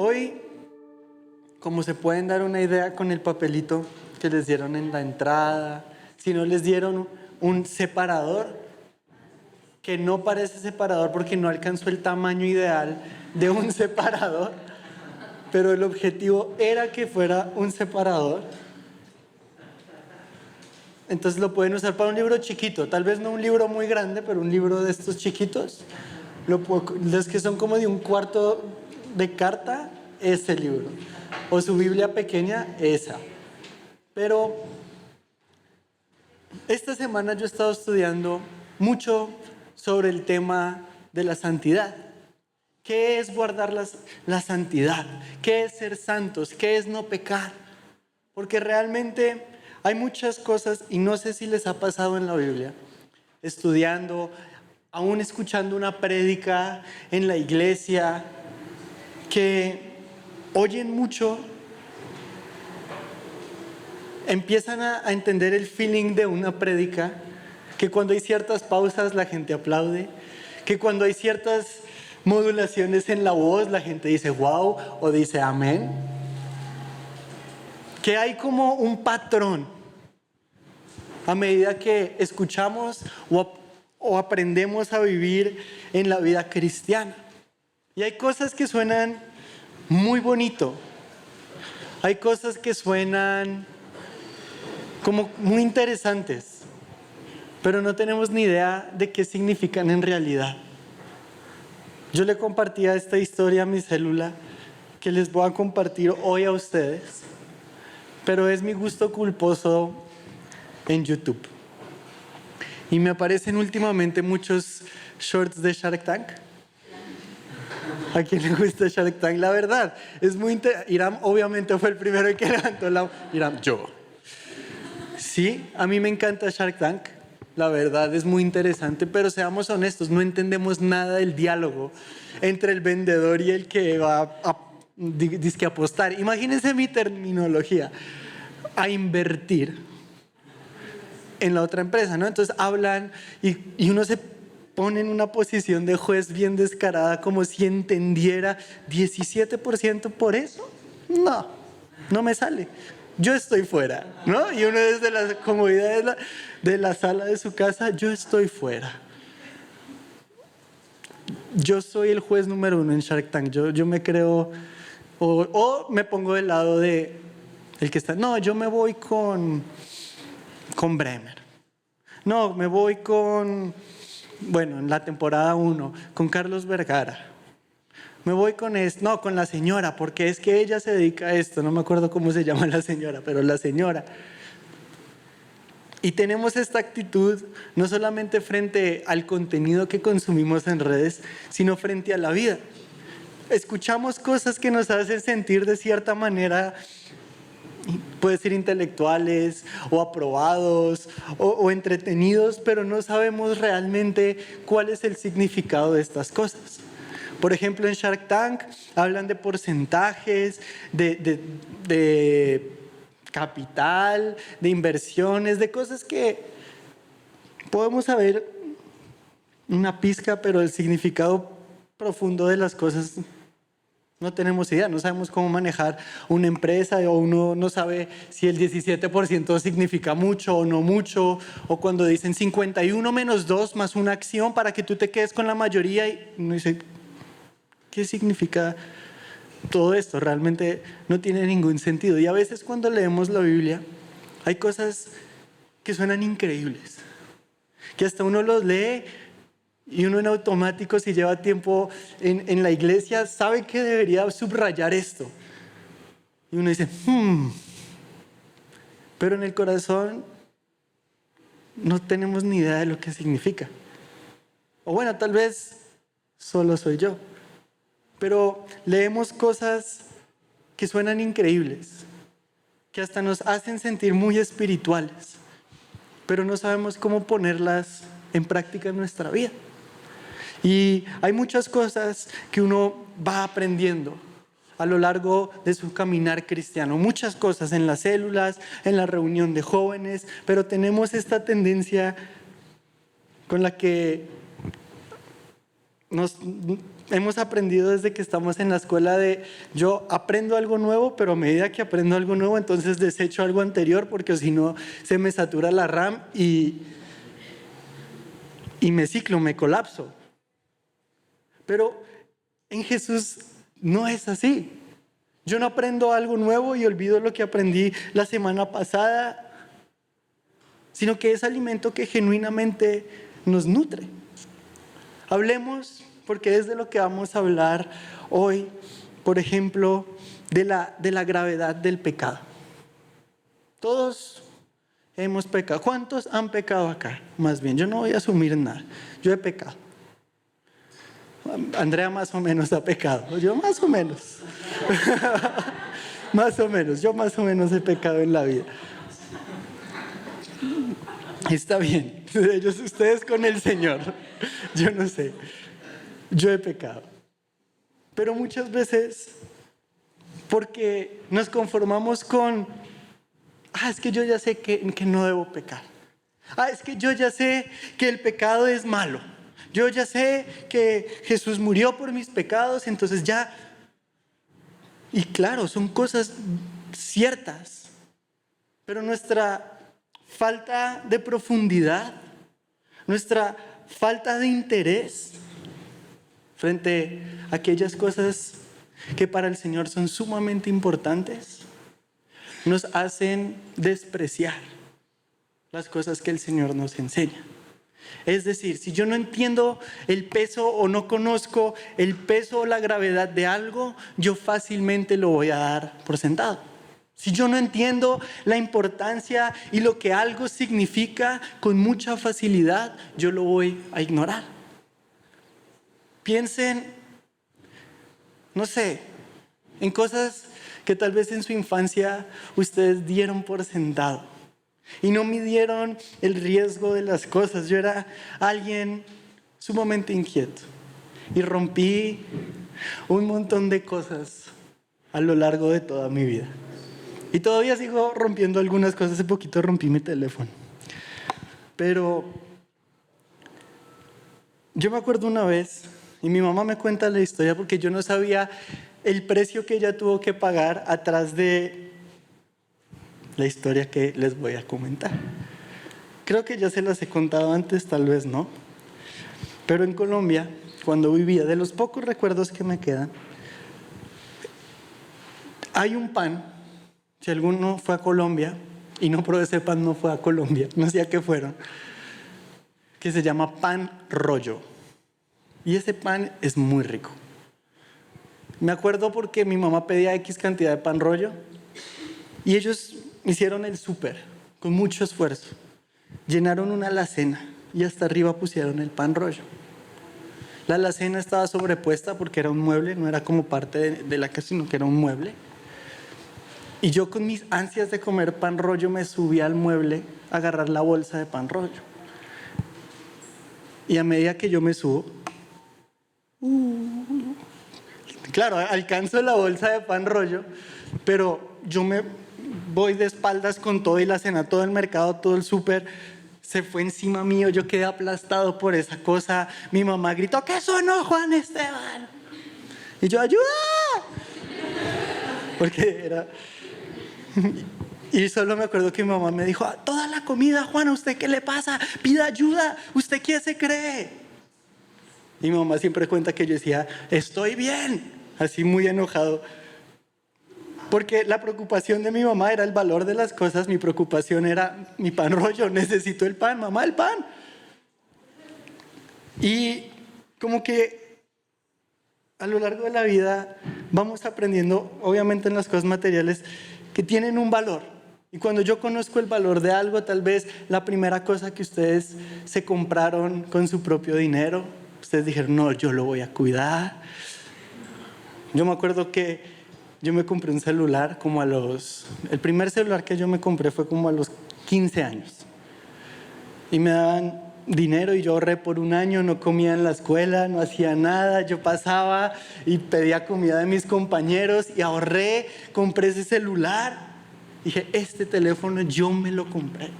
Hoy, como se pueden dar una idea con el papelito que les dieron en la entrada, si no les dieron un separador, que no parece separador porque no alcanzó el tamaño ideal de un separador, pero el objetivo era que fuera un separador. Entonces lo pueden usar para un libro chiquito, tal vez no un libro muy grande, pero un libro de estos chiquitos, los que son como de un cuarto de carta, ese libro, o su Biblia pequeña, esa. Pero esta semana yo he estado estudiando mucho sobre el tema de la santidad. ¿Qué es guardar la santidad? ¿Qué es ser santos? ¿Qué es no pecar? Porque realmente hay muchas cosas, y no sé si les ha pasado en la Biblia, estudiando, aún escuchando una prédica en la iglesia, que oyen mucho, empiezan a entender el feeling de una prédica, que cuando hay ciertas pausas la gente aplaude, que cuando hay ciertas modulaciones en la voz la gente dice wow o dice amén, que hay como un patrón a medida que escuchamos o aprendemos a vivir en la vida cristiana. Y hay cosas que suenan muy bonito, hay cosas que suenan como muy interesantes, pero no tenemos ni idea de qué significan en realidad. Yo le compartía esta historia a mi célula que les voy a compartir hoy a ustedes, pero es mi gusto culposo en YouTube. Y me aparecen últimamente muchos shorts de Shark Tank. ¿A quién le gusta Shark Tank? La verdad, es muy interesante. Iram obviamente fue el primero que levantó la mano. Iram, yo. Sí, a mí me encanta Shark Tank. La verdad es muy interesante, pero seamos honestos, no entendemos nada del diálogo entre el vendedor y el que va a dizque apostar. Imagínense mi terminología, a invertir en la otra empresa, ¿no? Entonces hablan y uno se pone en una posición de juez bien descarada, como si entendiera 17% por eso. No me sale. Yo estoy fuera, ¿no? Y uno desde la comodidad de la sala de su casa, yo estoy fuera. Yo soy el juez número 1 en Shark Tank. Yo me creo, o me pongo del lado de el que está. No, yo me voy con Bremer. No, me voy bueno, en la temporada 1, con Carlos Vergara. Me voy con con la señora, porque es que ella se dedica a esto. No me acuerdo cómo se llama la señora, pero la señora. Y tenemos esta actitud no solamente frente al contenido que consumimos en redes, sino frente a la vida. Escuchamos cosas que nos hacen sentir de cierta manera, puede ser intelectuales o aprobados o entretenidos, pero no sabemos realmente cuál es el significado de estas cosas. Por ejemplo, en Shark Tank hablan de porcentajes, de capital, de inversiones, de cosas que podemos saber una pizca, pero el significado profundo de las cosas no tenemos idea. No sabemos cómo manejar una empresa, o uno no sabe si el 17% significa mucho o no mucho, o cuando dicen 51 menos 2 más una acción para que tú te quedes con la mayoría, y uno dice, ¿qué significa todo esto? Realmente no tiene ningún sentido. Y a veces cuando leemos la Biblia hay cosas que suenan increíbles, que hasta uno los lee y uno en automático, si lleva tiempo en la iglesia, sabe que debería subrayar esto. Y uno dice, pero en el corazón no tenemos ni idea de lo que significa. O bueno, tal vez solo soy yo. Pero leemos cosas que suenan increíbles, que hasta nos hacen sentir muy espirituales, pero no sabemos cómo ponerlas en práctica en nuestra vida. Y hay muchas cosas que uno va aprendiendo a lo largo de su caminar cristiano, muchas cosas en las células, en la reunión de jóvenes, pero tenemos esta tendencia con la que hemos aprendido desde que estamos en la escuela de yo aprendo algo nuevo, pero a medida que aprendo algo nuevo, entonces desecho algo anterior porque si no se me satura la RAM y me ciclo, me colapso. Pero en Jesús no es así. Yo no aprendo algo nuevo y olvido lo que aprendí la semana pasada, sino que es alimento que genuinamente nos nutre. Hablemos, porque es de lo que vamos a hablar hoy, por ejemplo, de la gravedad del pecado. Todos hemos pecado. ¿Cuántos han pecado acá? Más bien, yo no voy a asumir nada. Yo he pecado. Andrea más o menos ha pecado. Yo más o menos. Más o menos. Yo más o menos he pecado en la vida. Está bien. Ustedes con el Señor. Yo no sé. Yo he pecado. Pero muchas veces, porque nos conformamos con, es que yo ya sé que no debo pecar. Es que yo ya sé que el pecado es malo. Yo ya sé que Jesús murió por mis pecados, entonces ya. Y claro, son cosas ciertas. Pero nuestra falta de profundidad, nuestra falta de interés frente a aquellas cosas que para el Señor son sumamente importantes, nos hacen despreciar las cosas que el Señor nos enseña. Es decir, si yo no entiendo el peso o no conozco el peso o la gravedad de algo, yo fácilmente lo voy a dar por sentado. Si yo no entiendo la importancia y lo que algo significa con mucha facilidad, yo lo voy a ignorar. Piensen, no sé, en cosas que tal vez en su infancia ustedes dieron por sentado y no midieron el riesgo de las cosas. Yo era alguien sumamente inquieto y rompí un montón de cosas a lo largo de toda mi vida. Y todavía sigo rompiendo algunas cosas. Hace poquito rompí mi teléfono. Pero yo me acuerdo una vez, y mi mamá me cuenta la historia porque yo no sabía el precio que ella tuvo que pagar atrás de la historia que les voy a comentar. Creo que ya se las he contado antes, tal vez no. Pero en Colombia, cuando vivía, de los pocos recuerdos que me quedan, hay un pan. Si alguno fue a Colombia y no probó ese pan, no fue a Colombia, no sé a qué fueron, que se llama pan rollo. Y ese pan es muy rico. Me acuerdo porque mi mamá pedía X cantidad de pan rollo y ellos hicieron el súper con mucho esfuerzo. Llenaron una alacena y hasta arriba pusieron el pan rollo. La alacena estaba sobrepuesta porque era un mueble, no era como parte de la casa, sino que era un mueble. Y yo con mis ansias de comer pan rollo me subí al mueble a agarrar la bolsa de pan rollo. Y a medida que yo me subo, claro, alcanzo la bolsa de pan rollo, pero yo me voy de espaldas con todo y la cena, todo el mercado, todo el súper se fue encima mío, yo quedé aplastado por esa cosa. Mi mamá gritó, ¿qué sonó, Juan Esteban? Y yo, ¡ayuda! Porque era... Y solo me acuerdo que mi mamá me dijo, toda la comida, Juan, ¿a usted qué le pasa? Pida ayuda, ¿usted quién se cree? Y mi mamá siempre cuenta que yo decía, estoy bien, así muy enojado. Porque la preocupación de mi mamá era el valor de las cosas, mi preocupación era mi pan rollo, necesito el pan, mamá, el pan. Y como que a lo largo de la vida vamos aprendiendo, obviamente en las cosas materiales, que tienen un valor. Y cuando yo conozco el valor de algo, tal vez la primera cosa que ustedes se compraron con su propio dinero, ustedes dijeron, no, yo lo voy a cuidar. Yo me acuerdo que yo me compré un celular como el primer celular que yo me compré fue como a los 15 años. Y me daban dinero y yo ahorré por un año, no comía en la escuela, no hacía nada. Yo pasaba y pedía comida de mis compañeros y ahorré, compré ese celular. Dije, este teléfono yo me lo compré.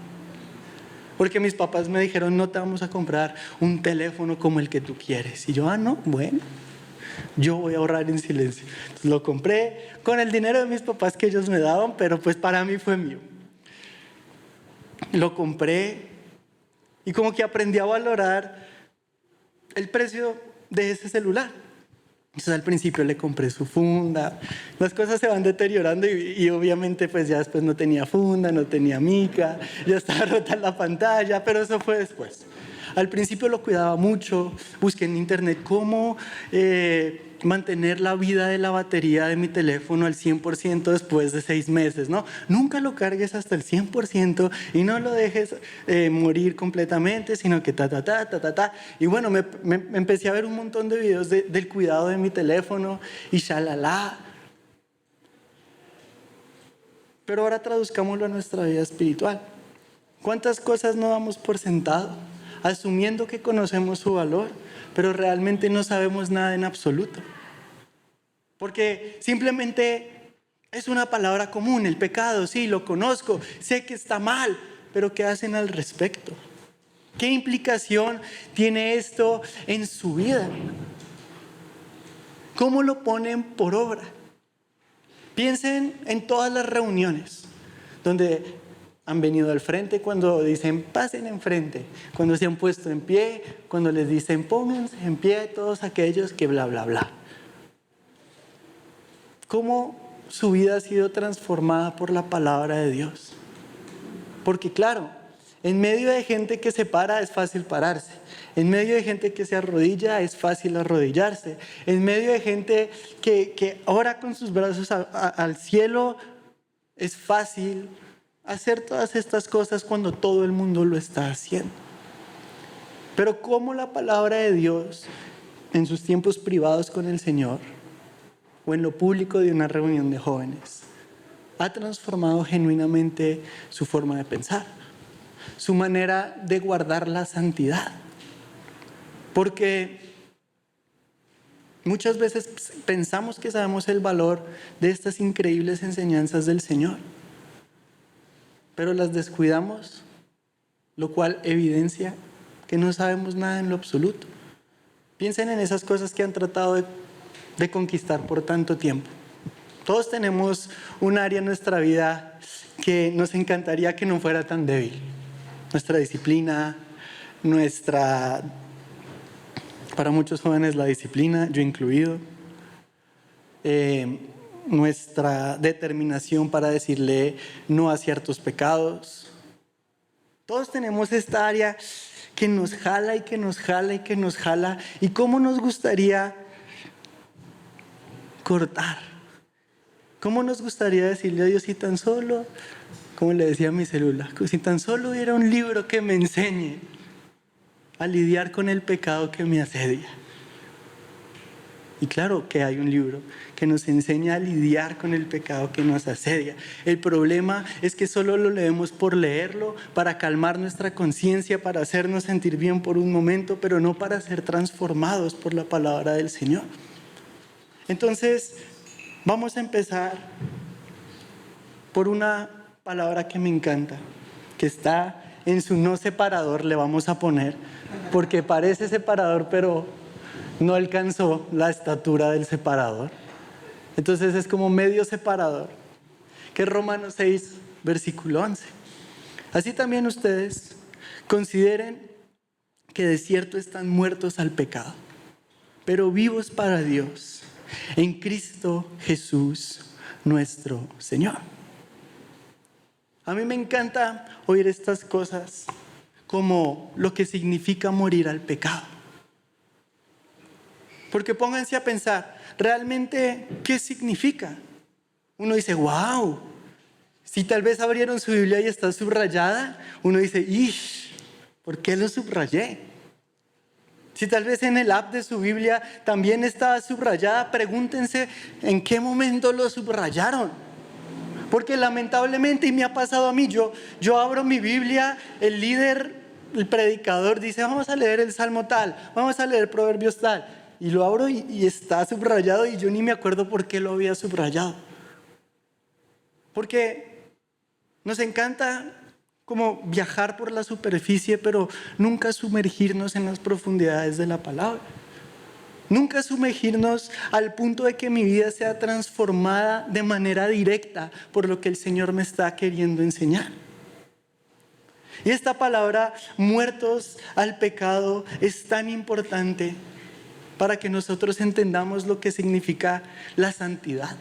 Porque mis papás me dijeron, no te vamos a comprar un teléfono como el que tú quieres. Y yo, no, bueno. Yo voy a ahorrar en silencio. Entonces lo compré con el dinero de mis papás que ellos me daban, pero pues para mí fue mío. Lo compré y como que aprendí a valorar el precio de ese celular. Entonces al principio le compré su funda, las cosas se van deteriorando y obviamente pues ya después no tenía funda, no tenía mica, ya estaba rota la pantalla, pero eso fue después. Al principio lo cuidaba mucho, busqué en internet cómo mantener la vida de la batería de mi teléfono al 100% después de 6 meses, ¿no? Nunca lo cargues hasta el 100% y no lo dejes morir completamente, sino que ta. Y bueno, me empecé a ver un montón de videos del cuidado de mi teléfono y shalala. Pero ahora traduzcámoslo a nuestra vida espiritual. ¿Cuántas cosas no damos por sentado, asumiendo que conocemos su valor, pero realmente no sabemos nada en absoluto? Porque simplemente es una palabra común, el pecado, sí, lo conozco, sé que está mal, pero ¿qué hacen al respecto? ¿Qué implicación tiene esto en su vida? ¿Cómo lo ponen por obra? Piensen en todas las reuniones donde han venido al frente, cuando dicen pasen enfrente, cuando se han puesto en pie, cuando les dicen pónganse en pie todos aquellos que bla, bla, bla. ¿Cómo su vida ha sido transformada por la palabra de Dios? Porque claro, en medio de gente que se para es fácil pararse. En medio de gente que se arrodilla es fácil arrodillarse. En medio de gente que ora con sus brazos al cielo es fácil hacer todas estas cosas cuando todo el mundo lo está haciendo. Pero cómo la palabra de Dios en sus tiempos privados con el Señor o en lo público de una reunión de jóvenes ha transformado genuinamente su forma de pensar, su manera de guardar la santidad. Porque muchas veces pensamos que sabemos el valor de estas increíbles enseñanzas del Señor, pero las descuidamos, lo cual evidencia que no sabemos nada en lo absoluto. Piensen en esas cosas que han tratado de conquistar por tanto tiempo. Todos tenemos un área en nuestra vida que nos encantaría que no fuera tan débil. Nuestra disciplina, para muchos jóvenes la disciplina, yo incluido, nuestra determinación para decirle no a ciertos pecados. Todos tenemos esta área que nos jala y que nos jala y que nos jala. ¿Y cómo nos gustaría cortar? ¿Cómo nos gustaría decirle a Dios si tan solo, como le decía a mi celular, si tan solo hubiera un libro que me enseñe a lidiar con el pecado que me asedia? Y claro que hay un libro que nos enseña a lidiar con el pecado que nos asedia. El problema es que solo lo leemos por leerlo, para calmar nuestra conciencia, para hacernos sentir bien por un momento, pero no para ser transformados por la palabra del Señor. Entonces, vamos a empezar por una palabra que me encanta, que está en su no separador, le vamos a poner, porque parece separador, pero no alcanzó la estatura del separador. Entonces es como medio separador, que es Romanos 6, versículo 11. Así también ustedes consideren que de cierto están muertos al pecado, pero vivos para Dios, en Cristo Jesús, nuestro Señor. A mí me encanta oír estas cosas como lo que significa morir al pecado. Porque pónganse a pensar, ¿realmente qué significa? Uno dice, wow. Si tal vez abrieron su Biblia y está subrayada, uno dice, ish, ¿por qué lo subrayé? Si tal vez en el app de su Biblia también estaba subrayada, pregúntense en qué momento lo subrayaron. Porque lamentablemente, y me ha pasado a mí, yo abro mi Biblia, el líder, el predicador dice, vamos a leer el Salmo tal, vamos a leer Proverbios tal. Y lo abro y está subrayado y yo ni me acuerdo por qué lo había subrayado. Porque nos encanta como viajar por la superficie, pero nunca sumergirnos en las profundidades de la palabra. Nunca sumergirnos al punto de que mi vida sea transformada de manera directa por lo que el Señor me está queriendo enseñar. Y esta palabra, muertos al pecado, es tan importante para que nosotros entendamos lo que significa la santidad.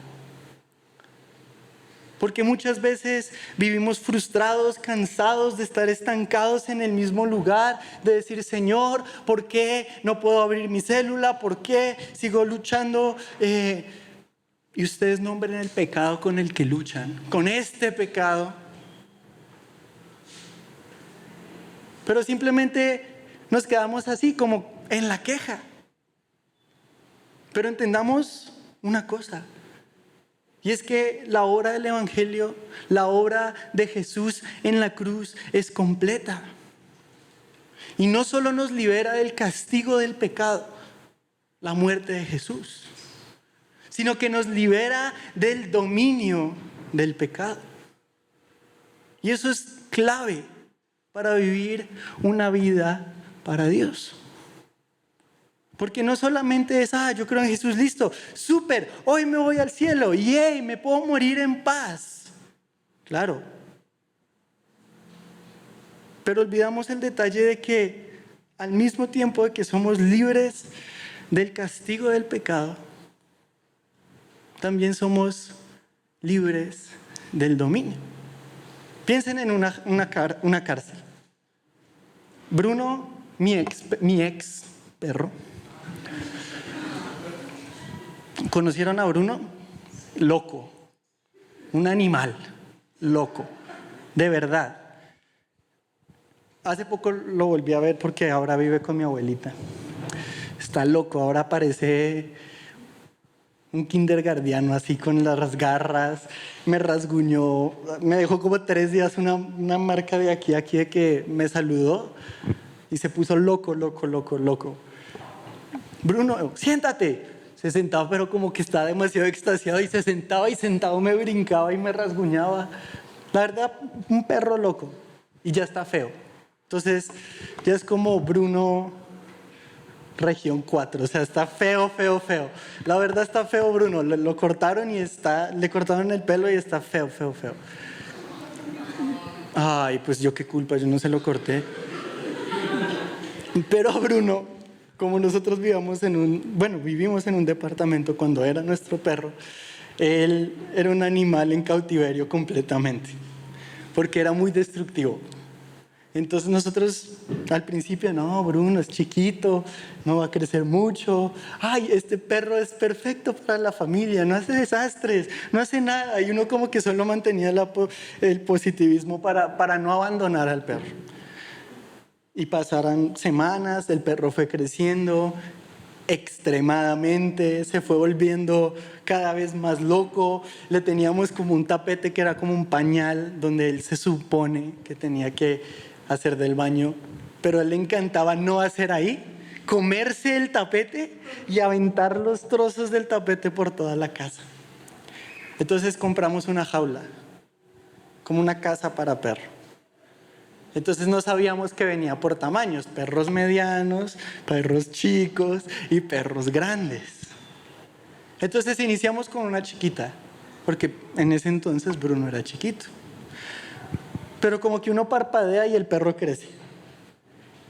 Porque muchas veces vivimos frustrados, cansados de estar estancados en el mismo lugar, de decir, Señor, ¿por qué no puedo abrir mi célula? ¿Por qué sigo luchando? Y ustedes nombren el pecado con el que luchan, con este pecado. Pero simplemente nos quedamos así, como en la queja. Pero entendamos una cosa. Y es que la obra del Evangelio, la obra de Jesús en la cruz es completa. Y no solo nos libera del castigo del pecado, la muerte de Jesús, sino que nos libera del dominio del pecado. Y eso es clave para vivir una vida para Dios. Porque no solamente es, yo creo en Jesús, listo, súper, hoy me voy al cielo, yay, me puedo morir en paz. Claro. Pero olvidamos el detalle de que al mismo tiempo de que somos libres del castigo del pecado, también somos libres del dominio. Piensen en una cárcel. Bruno, mi ex perro. ¿Conocieron a Bruno? Loco. Un animal loco. De verdad. Hace poco lo volví a ver porque ahora vive con mi abuelita. Está loco, ahora parece un kindergartiano así con las garras. Me rasguñó, me dejó como 3 días una marca de aquí de que me saludó y se puso loco. Bruno, siéntate. Se sentaba, pero como que estaba demasiado extasiado y se sentaba y sentado me brincaba y me rasguñaba. La verdad, un perro loco y ya está feo. Entonces, ya es como Bruno región 4, o sea, está feo. La verdad está feo Bruno, lo cortaron y le cortaron el pelo y está feo. Ay, pues yo qué culpa, yo no se lo corté. Pero Bruno, como nosotros vivimos en un departamento cuando era nuestro perro, él era un animal en cautiverio completamente, porque era muy destructivo. Entonces nosotros al principio, no, Bruno es chiquito, no va a crecer mucho. Ay, este perro es perfecto para la familia, no hace desastres, no hace nada. Y uno como que solo mantenía el positivismo para no abandonar al perro. Y pasaron semanas, el perro fue creciendo extremadamente, se fue volviendo cada vez más loco. Le teníamos como un tapete que era como un pañal donde él se supone que tenía que hacer del baño, pero a él le encantaba no hacer ahí, comerse el tapete y aventar los trozos del tapete por toda la casa. Entonces compramos una jaula, como una casa para perro. Entonces no sabíamos que venía por tamaños, perros medianos, perros chicos y perros grandes. Entonces iniciamos con una chiquita, porque en ese entonces Bruno era chiquito. Pero como que uno parpadea y el perro crece.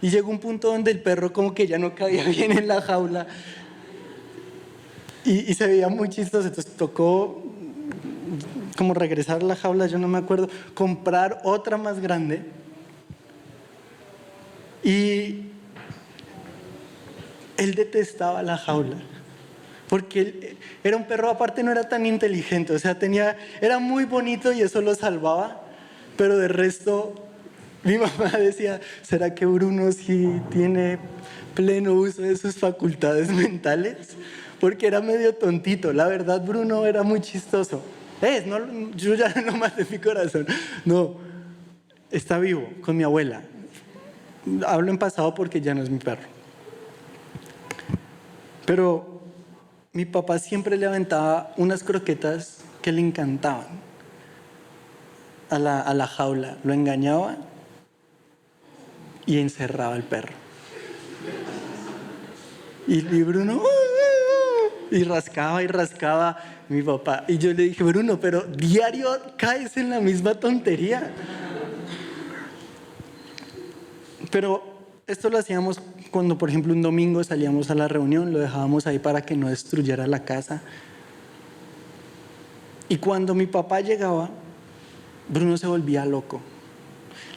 Y llegó un punto donde el perro como que ya no cabía bien en la jaula y se veía muy chistoso. Entonces tocó como regresar a la jaula, yo no me acuerdo, comprar otra más grande. Y él detestaba la jaula, porque él era un perro, aparte no era tan inteligente, o sea, era muy bonito y eso lo salvaba, pero de resto, mi mamá decía, ¿será que Bruno sí tiene pleno uso de sus facultades mentales? Porque era medio tontito, la verdad Bruno era muy chistoso. Yo ya no lo maté en mi corazón, no, está vivo con mi abuela. Hablo en pasado porque ya no es mi perro. Pero mi papá siempre le aventaba unas croquetas que le encantaban a la jaula. Lo engañaba y encerraba al perro. Y Bruno Y rascaba mi papá. Y yo le dije, Bruno, pero diario caes en la misma tontería. Pero esto lo hacíamos cuando, por ejemplo, un domingo salíamos a la reunión, lo dejábamos ahí para que no destruyera la casa. Y cuando mi papá llegaba, Bruno se volvía loco.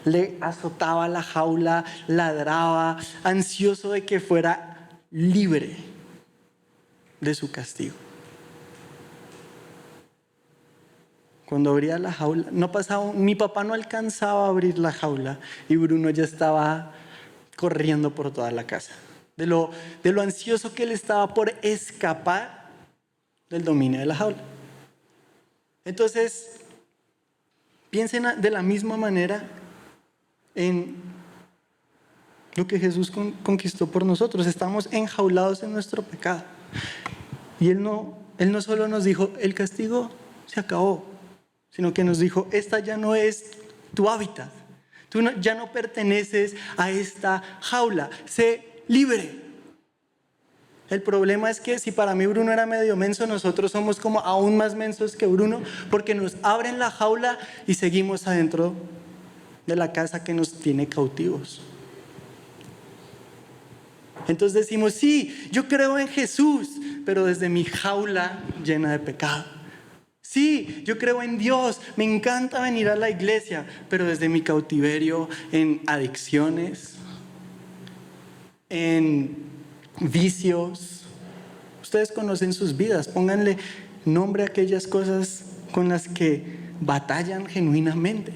Le azotaba la jaula, ladraba, ansioso de que fuera libre de su castigo. Cuando abría la jaula, mi papá no alcanzaba a abrir la jaula y Bruno ya estaba corriendo por toda la casa. De lo ansioso que él estaba por escapar del dominio de la jaula. Entonces, piensen de la misma manera en lo que Jesús conquistó por nosotros. Estamos enjaulados en nuestro pecado. Y Él no solo nos dijo, el castigo se acabó, sino que nos dijo, esta ya no es tu hábitat. Tú ya no perteneces a esta jaula. Sé libre. El problema es que si para mí Bruno era medio menso, nosotros somos como aún más mensos que Bruno, porque nos abren la jaula y seguimos adentro de la casa que nos tiene cautivos. Entonces decimos, sí, yo creo en Jesús, pero desde mi jaula llena de pecado. Sí, yo creo en Dios, me encanta venir a la iglesia, pero desde mi cautiverio en adicciones, en vicios. Ustedes conocen sus vidas, pónganle nombre a aquellas cosas con las que batallan genuinamente.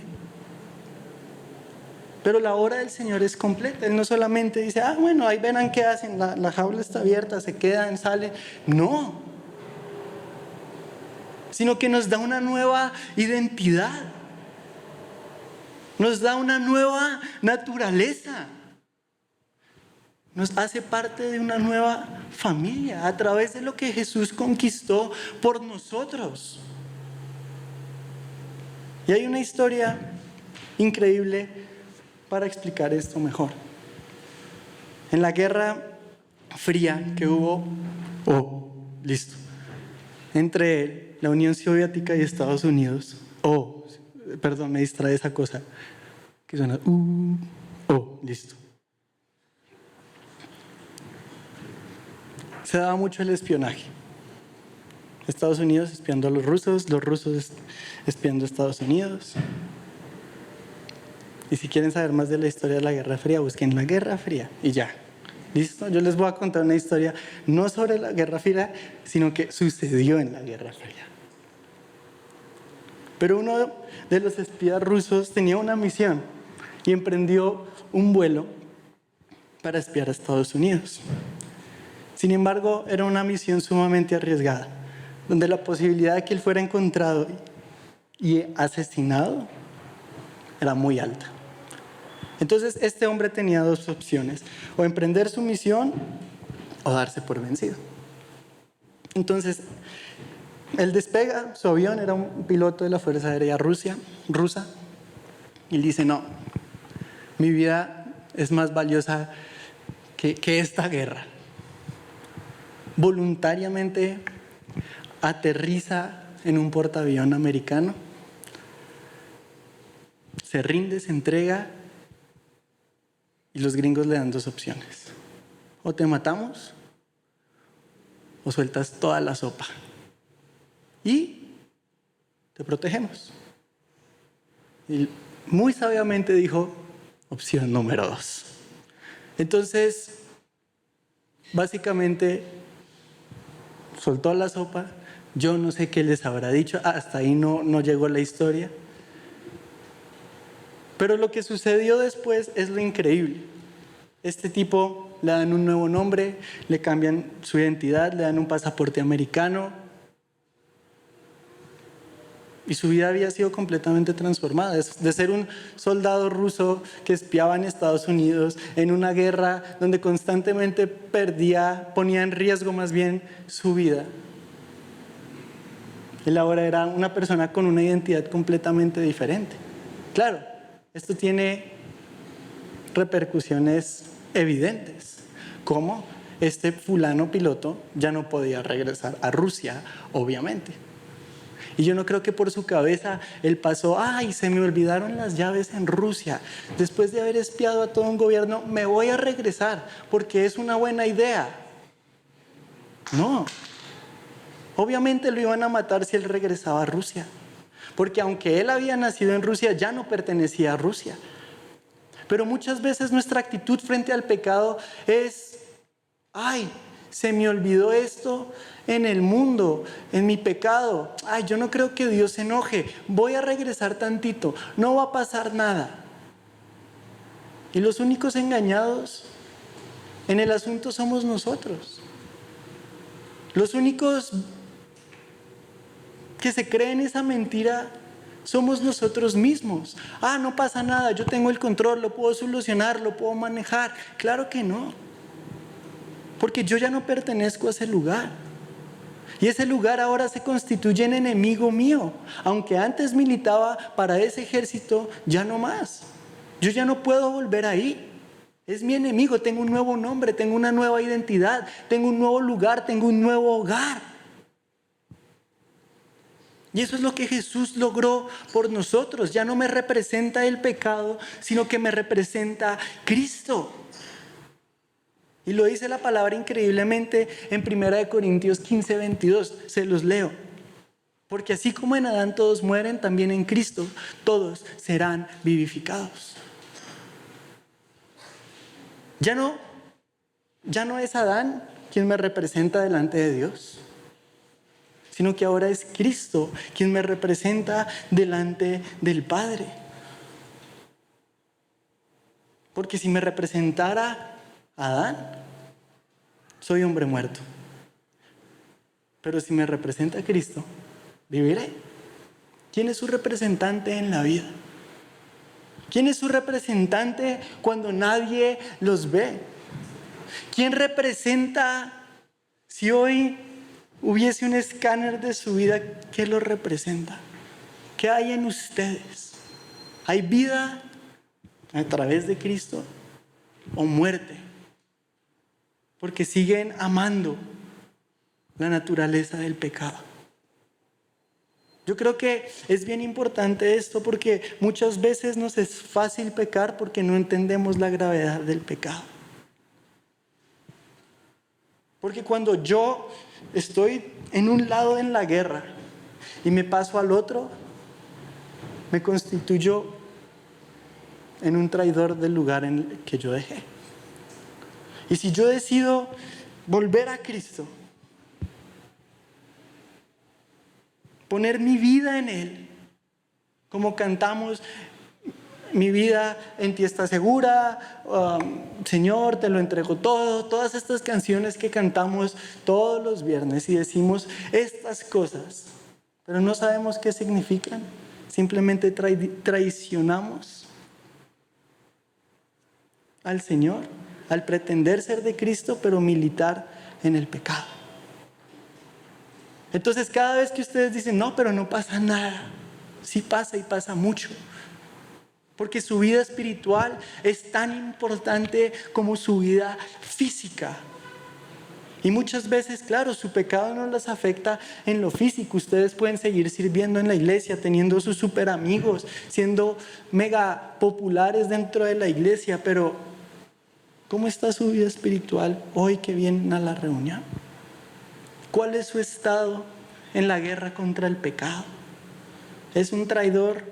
Pero la obra del Señor es completa. Él no solamente dice, bueno, ahí verán qué hacen, la jaula está abierta, se quedan, salen. No. Sino que nos da una nueva identidad. Nos da una nueva naturaleza. Nos hace parte de una nueva familia a través de lo que Jesús conquistó por nosotros. Y hay una historia increíble para explicar esto mejor. En la Guerra Fría que hubo, entre la Unión Soviética y Estados Unidos, perdón, me distrae esa cosa que suena, se daba mucho el espionaje. Estados Unidos espiando a los rusos espiando a Estados Unidos. Y si quieren saber más de la historia de la Guerra Fría, busquen la Guerra Fría y ya. ¿Listo? Yo les voy a contar una historia no sobre la Guerra Fría, sino que sucedió en la Guerra Fría. Pero uno de los espías rusos tenía una misión y emprendió un vuelo para espiar a Estados Unidos. Sin embargo, era una misión sumamente arriesgada, donde la posibilidad de que él fuera encontrado y asesinado era muy alta. Entonces, este hombre tenía dos opciones: o emprender su misión o darse por vencido. Entonces, él despega su avión, era un piloto de la Fuerza Aérea rusa, y él dice, no, mi vida es más valiosa que esta guerra. Voluntariamente aterriza en un portaaviones americano, se rinde, se entrega, y los gringos le dan dos opciones: o te matamos o sueltas toda la sopa y te protegemos. Y muy sabiamente dijo, opción número 2. Entonces, básicamente soltó la sopa. Yo no sé qué les habrá dicho, hasta ahí no llegó la historia. Pero lo que sucedió después es lo increíble. Este tipo le dan un nuevo nombre, le cambian su identidad, le dan un pasaporte americano. Y su vida había sido completamente transformada. De ser un soldado ruso que espiaba en Estados Unidos en una guerra donde constantemente ponía en riesgo más bien su vida. Él ahora era una persona con una identidad completamente diferente. Claro, esto tiene repercusiones evidentes. ¿Cómo? este fulano piloto ya no podía regresar a Rusia, obviamente. Y yo no creo que por su cabeza él pasó, ay, se me olvidaron las llaves en Rusia. Después de haber espiado a todo un gobierno, me voy a regresar porque es una buena idea. No. Obviamente lo iban a matar si él regresaba a Rusia. Porque aunque él había nacido en Rusia, ya no pertenecía a Rusia. Pero muchas veces nuestra actitud frente al pecado es, ay, se me olvidó esto en el mundo, en mi pecado. Ay, yo no creo que Dios se enoje. Voy a regresar tantito. No va a pasar nada. Y los únicos engañados en el asunto somos nosotros. Los únicos que se creen esa mentira somos nosotros mismos. Ah, no pasa nada, yo tengo el control, lo puedo solucionar, lo puedo manejar. Claro que no. Porque yo ya no pertenezco a ese lugar. Y ese lugar ahora se constituye en enemigo mío. Aunque antes militaba para ese ejército, ya no más. Yo ya no puedo volver ahí. Es mi enemigo, tengo un nuevo nombre, tengo una nueva identidad, tengo un nuevo lugar, tengo un nuevo hogar. Y eso es lo que Jesús logró por nosotros. Ya no me representa el pecado, sino que me representa Cristo. Y lo dice la palabra increíblemente en 1 Corintios 15, 22. Se los leo. Porque así como en Adán todos mueren, también en Cristo todos serán vivificados. Ya no es Adán quien me representa delante de Dios, sino que ahora es Cristo quien me representa delante del Padre. Porque si me representara Adán, soy hombre muerto. Pero si me representa Cristo, viviré. ¿Quién es su representante en la vida? ¿Quién es su representante cuando nadie los ve? ¿Quién representa, si hoy hubiese un escáner de su vida, qué lo representa? ¿Qué hay en ustedes? ¿Hay vida a través de Cristo o muerte? Porque siguen amando la naturaleza del pecado. Yo creo que es bien importante esto porque muchas veces nos es fácil pecar porque no entendemos la gravedad del pecado. Porque cuando yo estoy en un lado en la guerra y me paso al otro, me constituyo en un traidor del lugar en el que yo dejé. Y si yo decido volver a Cristo, poner mi vida en Él, como cantamos, mi vida en ti está segura, Señor, te lo entrego todo, todas estas canciones que cantamos todos los viernes y decimos estas cosas, pero no sabemos qué significan, simplemente traicionamos al Señor, al pretender ser de Cristo, pero militar en el pecado. Entonces cada vez que ustedes dicen, no, pero no pasa nada, sí pasa y pasa mucho. Porque su vida espiritual es tan importante como su vida física. Y muchas veces, claro, su pecado no les afecta en lo físico. Ustedes pueden seguir sirviendo en la iglesia, teniendo sus super amigos, siendo mega populares dentro de la iglesia, pero ¿cómo está su vida espiritual hoy que vienen a la reunión? ¿Cuál es su estado en la guerra contra el pecado? ¿Es un traidor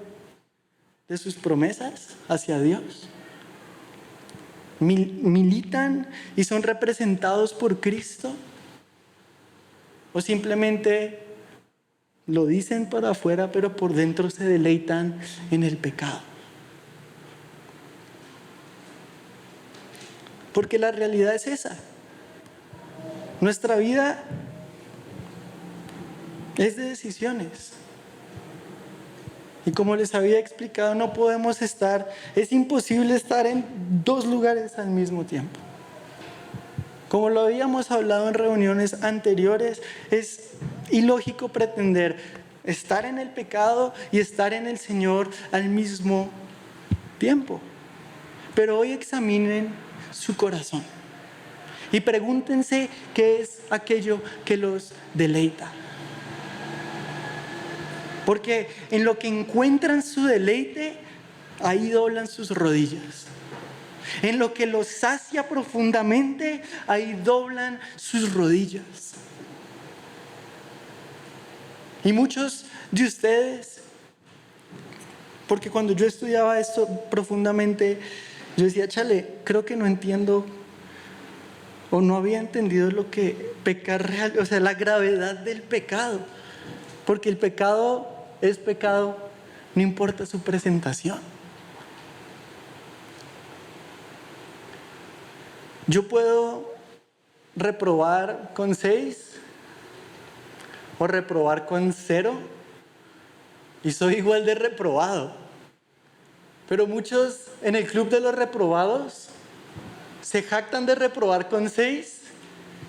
de sus promesas hacia Dios? ¿Militan y son representados por Cristo? ¿O simplemente lo dicen para afuera, pero por dentro se deleitan en el pecado? Porque la realidad es esa. Nuestra vida es de decisiones. Y como les había explicado, no podemos es imposible estar en dos lugares al mismo tiempo. Como lo habíamos hablado en reuniones anteriores, es ilógico pretender estar en el pecado y estar en el Señor al mismo tiempo. Pero hoy examinen su corazón Y pregúntense qué es aquello que los deleita. Porque en lo que encuentran su deleite, ahí doblan sus rodillas. En lo que los sacia profundamente, ahí doblan sus rodillas. Y muchos de ustedes, porque cuando yo estudiaba esto profundamente, yo decía, chale, creo que no entiendo o no había entendido lo que pecar real, o sea, la gravedad del pecado. Porque el pecado es pecado, no importa su presentación. Yo puedo reprobar con 6 o reprobar con 0 y soy igual de reprobado. Pero muchos en el club de los reprobados se jactan de reprobar con 6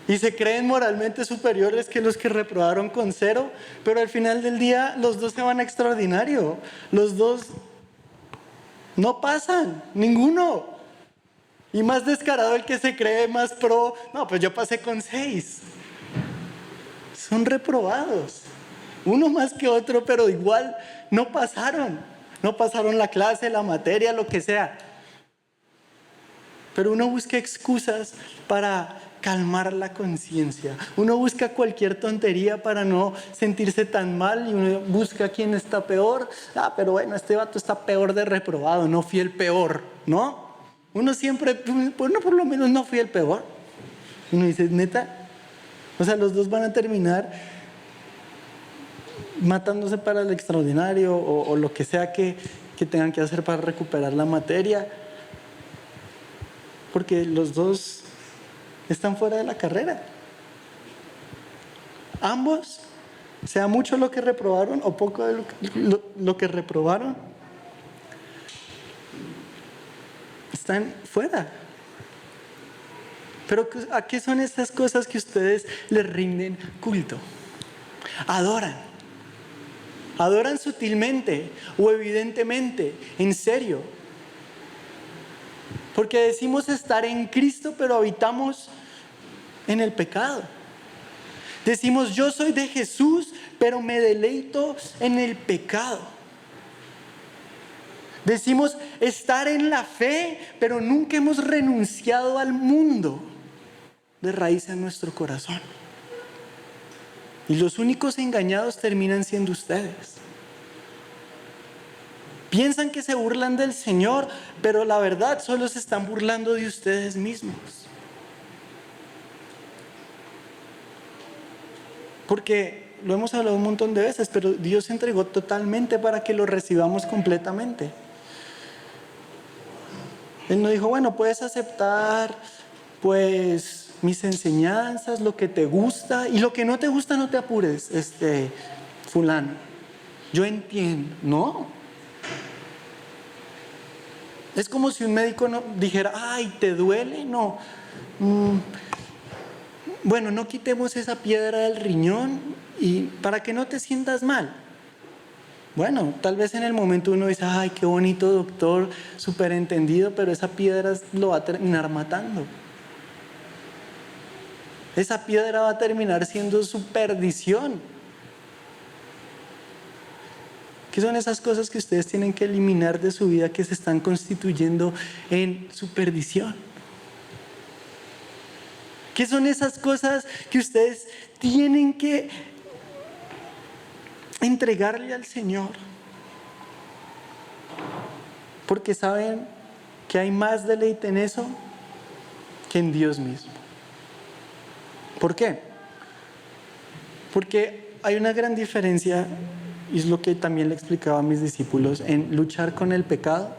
y se creen moralmente superiores que los que reprobaron con 0, pero al final del día los dos se van a extraordinario. Los dos no pasan, ninguno. Y más descarado el que se cree más pro, no, pues yo pasé con 6. Son reprobados. Uno más que otro, pero igual no pasaron. No pasaron la clase, la materia, lo que sea. Pero uno busca excusas para calmar la conciencia. Uno busca cualquier tontería para no sentirse tan mal y uno busca quién está peor. Pero bueno, este vato está peor de reprobado, no fui el peor, ¿no? Uno siempre, bueno, por lo menos no fui el peor. Uno dice, neta, o sea, los dos van a terminar matándose para el extraordinario o lo que sea que tengan que hacer para recuperar la materia, porque los dos están fuera de la carrera. Ambos, sea mucho lo que reprobaron o poco de lo que reprobaron, están fuera. Pero ¿a qué son estas cosas que ustedes les rinden culto? Adoran. Adoran sutilmente o evidentemente, en serio. Porque decimos estar en Cristo, pero habitamos en el pecado. Decimos yo soy de Jesús, pero me deleito en el pecado. Decimos estar en la fe, pero nunca hemos renunciado al mundo de raíz en nuestro corazón. Y los únicos engañados terminan siendo ustedes. Piensan que se burlan del Señor, pero la verdad solo se están burlando de ustedes mismos. Porque lo hemos hablado un montón de veces, pero Dios se entregó totalmente para que lo recibamos completamente. Él no dijo, bueno, puedes aceptar pues mis enseñanzas, lo que te gusta, y lo que no te gusta no te apures, fulano. Yo entiendo, no. Es como si un médico dijera, ay, ¿te duele? No. Bueno, no quitemos esa piedra del riñón y para que no te sientas mal. Bueno, tal vez en el momento uno dice, ay, qué bonito doctor, súper entendido, pero esa piedra lo va a terminar matando. Esa piedra va a terminar siendo su perdición. ¿Qué son esas cosas que ustedes tienen que eliminar de su vida que se están constituyendo en su perdición? ¿Qué son esas cosas que ustedes tienen que entregarle al Señor? Porque saben que hay más deleite en eso que en Dios mismo. ¿Por qué? Porque hay una gran diferencia, y es lo que también le explicaba a mis discípulos, en luchar con el pecado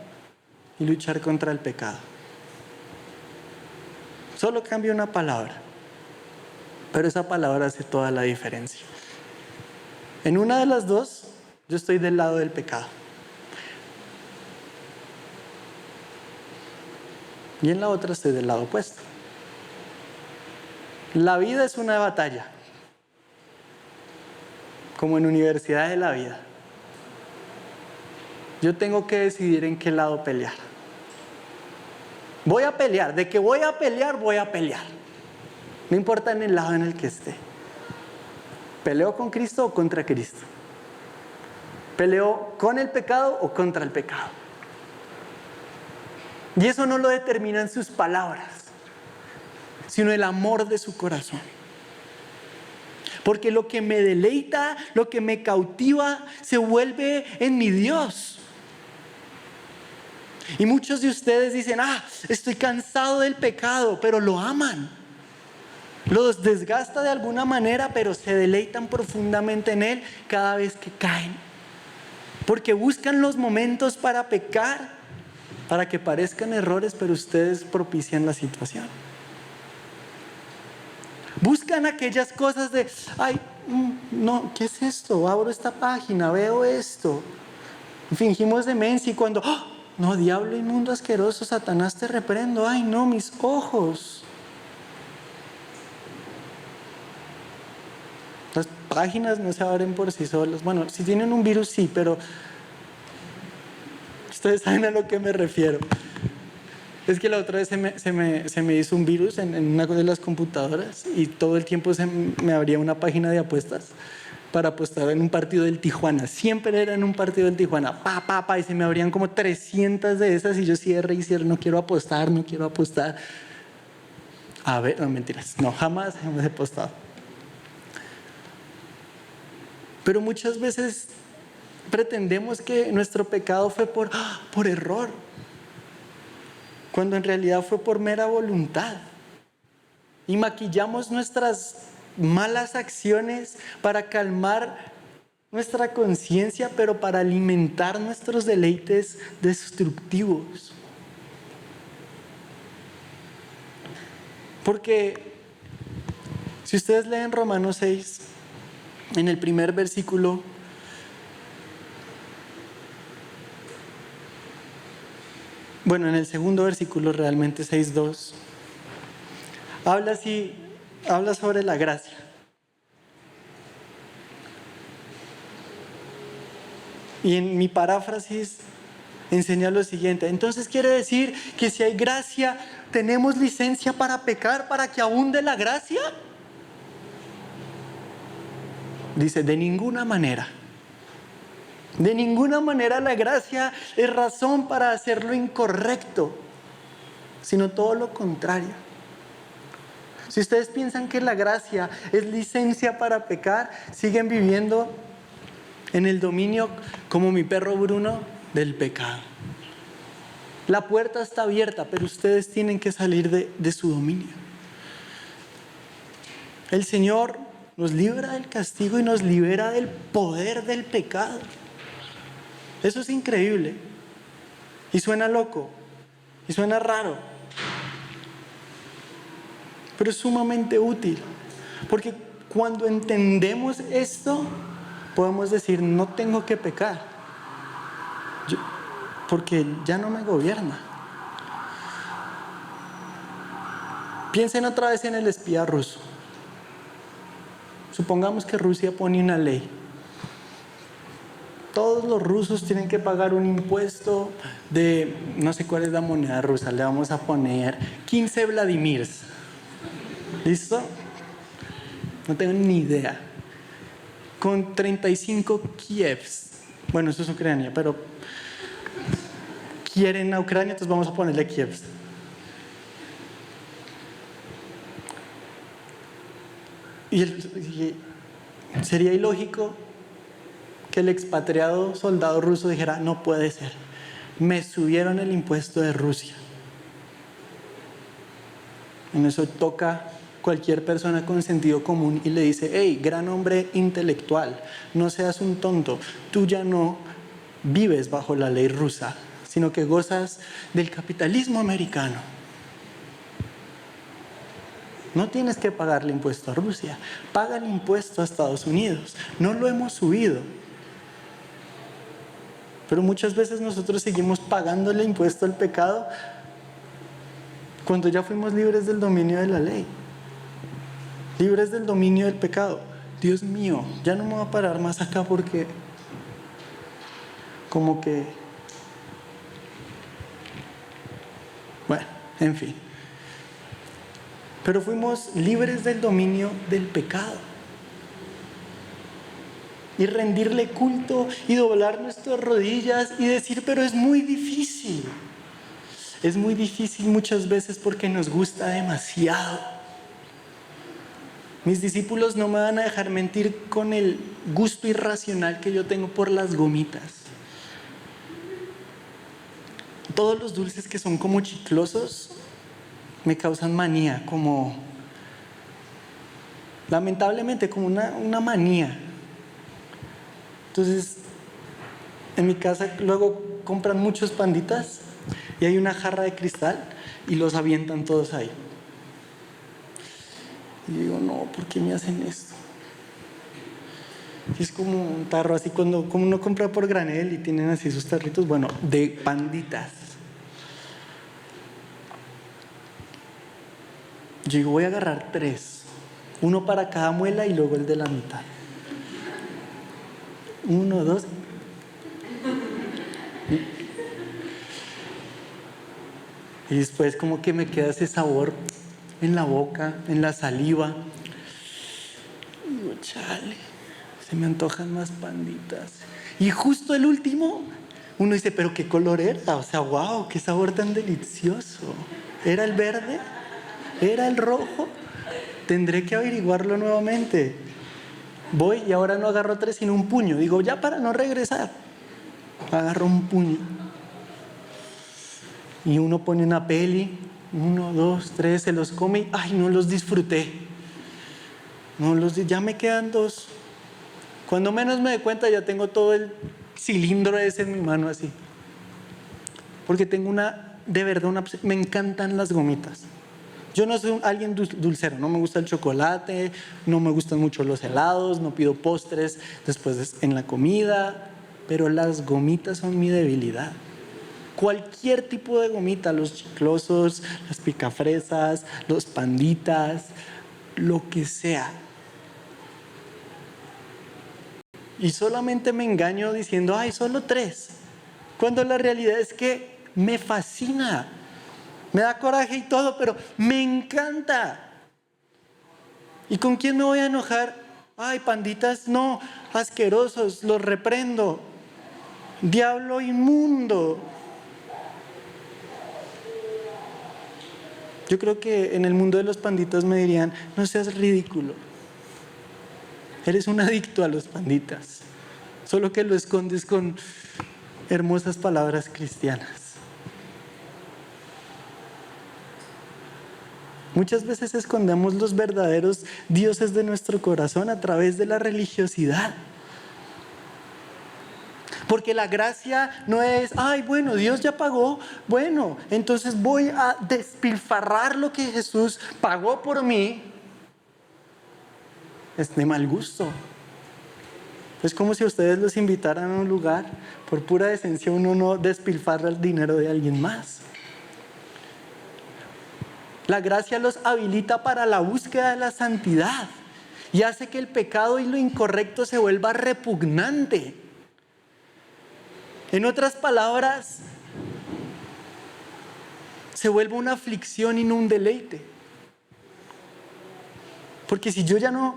y luchar contra el pecado. Solo cambia una palabra, pero esa palabra hace toda la diferencia. En una de las dos, yo estoy del lado del pecado. Y en la otra estoy del lado opuesto. La vida es una batalla, como en Universidad de la Vida. Yo tengo que decidir en qué lado pelear. Voy a pelear, de que voy a pelear, voy a pelear. No importa en el lado en el que esté. ¿Peleo con Cristo o contra Cristo? ¿Peleo con el pecado o contra el pecado? Y eso no lo determinan sus palabras, sino el amor de su corazón. Porque lo que me deleita, lo que me cautiva, se vuelve en mi Dios. Y muchos de ustedes dicen, estoy cansado del pecado, pero lo aman. Los desgasta de alguna manera, pero se deleitan profundamente en él cada vez que caen. Porque buscan los momentos para pecar, para que parezcan errores, pero ustedes propician la situación. Buscan aquellas cosas de, no, ¿qué es esto? Abro esta página, veo esto. Fingimos demencia y cuando, no, diablo inmundo asqueroso, Satanás te reprendo. Ay, no, mis ojos. Las páginas no se abren por sí solas. Bueno, si tienen un virus sí, pero ustedes saben a lo que me refiero. Es que la otra vez se me hizo un virus en una de las computadoras y todo el tiempo me abría una página de apuestas para apostar en un partido del Tijuana. Siempre era en un partido del Tijuana. Y se me abrían como 300 de esas y yo cierre, no quiero apostar. A ver, no, mentiras. No, jamás hemos apostado. Pero muchas veces pretendemos que nuestro pecado fue por error, cuando en realidad fue por mera voluntad. Y maquillamos nuestras malas acciones para calmar nuestra conciencia, pero para alimentar nuestros deleites destructivos. Porque si ustedes leen Romanos 6, en el primer versículo, bueno, en el segundo versículo realmente 6:2, habla sobre la gracia. Y en mi paráfrasis enseña lo siguiente: entonces quiere decir que si hay gracia, ¿tenemos licencia para pecar para que abunde la gracia? Dice, de ninguna manera. De ninguna manera la gracia es razón para hacer lo incorrecto, sino todo lo contrario. Si ustedes piensan que la gracia es licencia para pecar, siguen viviendo en el dominio, como mi perro Bruno, del pecado. La puerta está abierta, pero ustedes tienen que salir de su dominio. El Señor nos libra del castigo y nos libera del poder del pecado. Eso es increíble. Y suena loco. Y suena raro. Pero es sumamente útil. Porque cuando entendemos esto, podemos decir, no tengo que pecar. Porque ya no me gobierna. Piensen otra vez en el espía ruso. Supongamos que Rusia pone una ley. Todos los rusos tienen que pagar un impuesto de, no sé cuál es la moneda rusa, le vamos a poner 15 Vladimirs. ¿Listo? No tengo ni idea. Con 35 Kievs. Bueno, eso es Ucrania, pero quieren a Ucrania, entonces vamos a ponerle Kievs. Y sería ilógico que el expatriado soldado ruso dijera, no puede ser, me subieron el impuesto de Rusia. En eso toca cualquier persona con sentido común y le dice, hey, gran hombre intelectual, no seas un tonto, tú ya no vives bajo la ley rusa, sino que gozas del capitalismo americano. No tienes que pagarle impuesto a Rusia, paga el impuesto a Estados Unidos, no lo hemos subido. Pero muchas veces nosotros seguimos pagándole impuesto al pecado cuando ya fuimos libres del dominio de la ley, libres del dominio del pecado. Dios mío, ya no me voy a parar más acá porque como que, bueno, en fin. pero fuimos libres del dominio del pecado. Y rendirle culto y doblar nuestras rodillas y decir, pero es muy difícil. Es muy difícil muchas veces porque nos gusta demasiado. Mis discípulos no me van a dejar mentir con el gusto irracional que yo tengo por las gomitas. Todos los dulces que son como chiclosos me causan manía, como lamentablemente como una manía. Entonces, en mi casa luego compran muchos panditas y hay una jarra de cristal y los avientan todos ahí. Y digo, no, ¿por qué me hacen esto? Y es como un tarro, así como uno compra por granel y tienen así sus tarritos, bueno, de panditas. Yo digo, voy a agarrar 3, uno para cada muela y luego el de la mitad. 1, 2. Y después como que me queda ese sabor en la boca, en la saliva. Y digo, chale, se me antojan más panditas. Y justo el último, uno dice, pero ¿qué color era? O sea, wow, qué sabor tan delicioso. ¿Era el verde? ¿Era el rojo? Tendré que averiguarlo nuevamente. Voy y ahora no agarro 3 sino un puño. Digo, ya para no regresar, agarro un puño. Y uno pone una peli, 1, 2, 3, se los come y ¡ay, no los disfruté! Ya me quedan 2. Cuando menos me doy cuenta ya tengo todo el cilindro ese en mi mano así. Porque tengo de verdad, me encantan las gomitas. Yo no soy alguien dulcero, no me gusta el chocolate, no me gustan mucho los helados, no pido postres después en la comida, pero las gomitas son mi debilidad. Cualquier tipo de gomita, los chiclosos, las picafresas, los panditas, lo que sea. Y solamente me engaño diciendo, ay, solo 3. Cuando la realidad es que me fascina. Me da coraje y todo, pero me encanta. ¿Y con quién me voy a enojar? Ay, panditas, no, asquerosos, los reprendo. Diablo inmundo. Yo creo que en el mundo de los panditas me dirían, no seas ridículo. Eres un adicto a los panditas. Solo que lo escondes con hermosas palabras cristianas. Muchas veces escondemos los verdaderos dioses de nuestro corazón a través de la religiosidad. Porque la gracia no es, ay, bueno, Dios ya pagó, bueno, entonces voy a despilfarrar lo que Jesús pagó por mí. Es de mal gusto. Es como si ustedes los invitaran a un lugar, por pura decencia uno no despilfarra el dinero de alguien más. La gracia los habilita para la búsqueda de la santidad y hace que el pecado y lo incorrecto se vuelva repugnante. En otras palabras, se vuelve una aflicción y no un deleite. Porque si yo ya no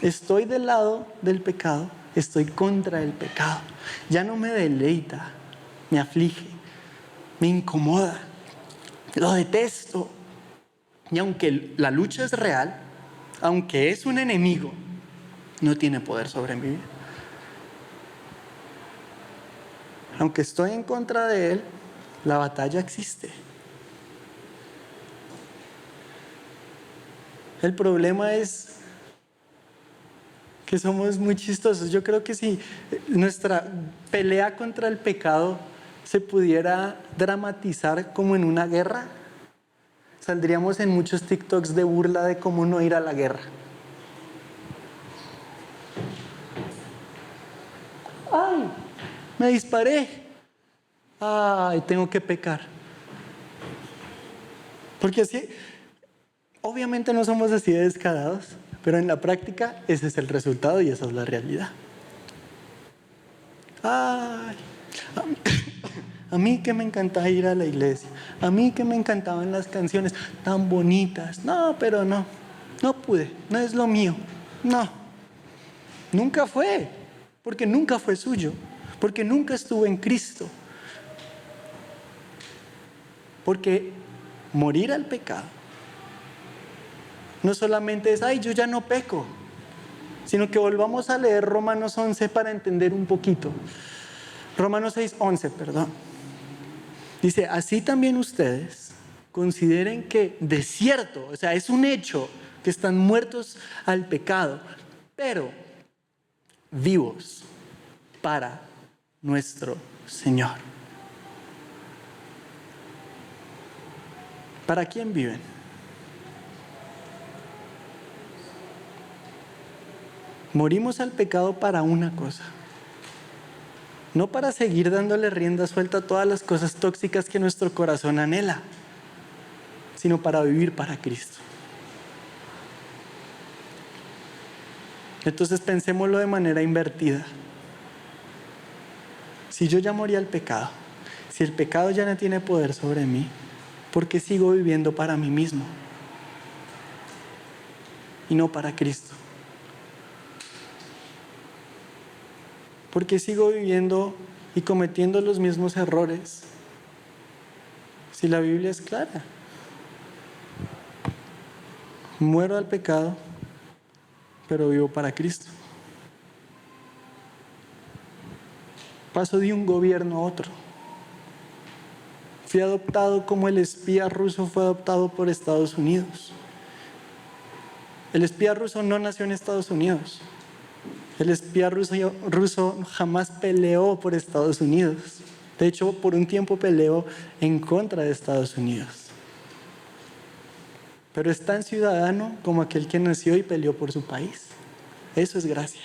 estoy del lado del pecado, estoy contra el pecado. Ya no me deleita, me aflige, me incomoda, lo detesto. Y aunque la lucha es real, aunque es un enemigo, no tiene poder sobre mi vida. Aunque estoy en contra de él, la batalla existe. El problema es que somos muy chistosos. Yo creo que si nuestra pelea contra el pecado se pudiera dramatizar como en una guerra, saldríamos en muchos TikToks de burla de cómo no ir a la guerra. ¡Ay! Me disparé. ¡Ay! Tengo que pecar. Porque así, obviamente no somos así de descarados, pero en la práctica ese es el resultado y esa es la realidad. ¡Ay! A mí que me encanta ir a la iglesia. A mí que me encantaban las canciones tan bonitas. No, pero no pude, no es lo mío. No, nunca fue, porque nunca fue suyo, porque nunca estuvo en Cristo. Porque morir al pecado no solamente es, ay, yo ya no peco, sino que volvamos a leer Romanos 11 para entender un poquito. Romanos 6:11, perdón. Dice, así también ustedes consideren que de cierto, o sea, es un hecho que están muertos al pecado, pero vivos para nuestro Señor. ¿Para quién viven? Morimos al pecado para una cosa. No para seguir dándole rienda suelta a todas las cosas tóxicas que nuestro corazón anhela, sino para vivir para Cristo. Entonces pensémoslo de manera invertida. Si yo ya morí al pecado, si el pecado ya no tiene poder sobre mí, ¿por qué sigo viviendo para mí mismo y no para Cristo? ¿Por qué sigo viviendo y cometiendo los mismos errores si la Biblia es clara? Muero al pecado, pero vivo para Cristo. Paso de un gobierno a otro. Fui adoptado como el espía ruso fue adoptado por Estados Unidos. El espía ruso no nació en Estados Unidos. El espía ruso jamás peleó por Estados Unidos. De hecho, por un tiempo peleó en contra de Estados Unidos. Pero es tan ciudadano como aquel que nació y peleó por su país. Eso es gracia.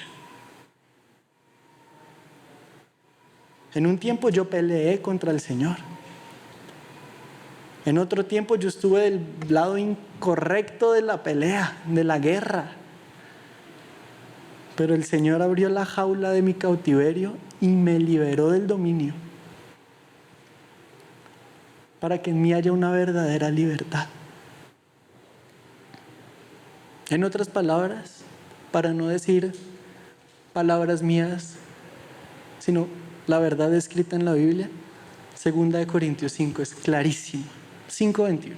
En un tiempo yo peleé contra el Señor. En otro tiempo yo estuve del lado incorrecto de la pelea, de la guerra. Pero el Señor abrió la jaula de mi cautiverio y me liberó del dominio, para que en mí haya una verdadera libertad. En otras palabras, para no decir palabras mías, sino la verdad escrita en la Biblia, 2 Corintios 5 es clarísimo, 5:21.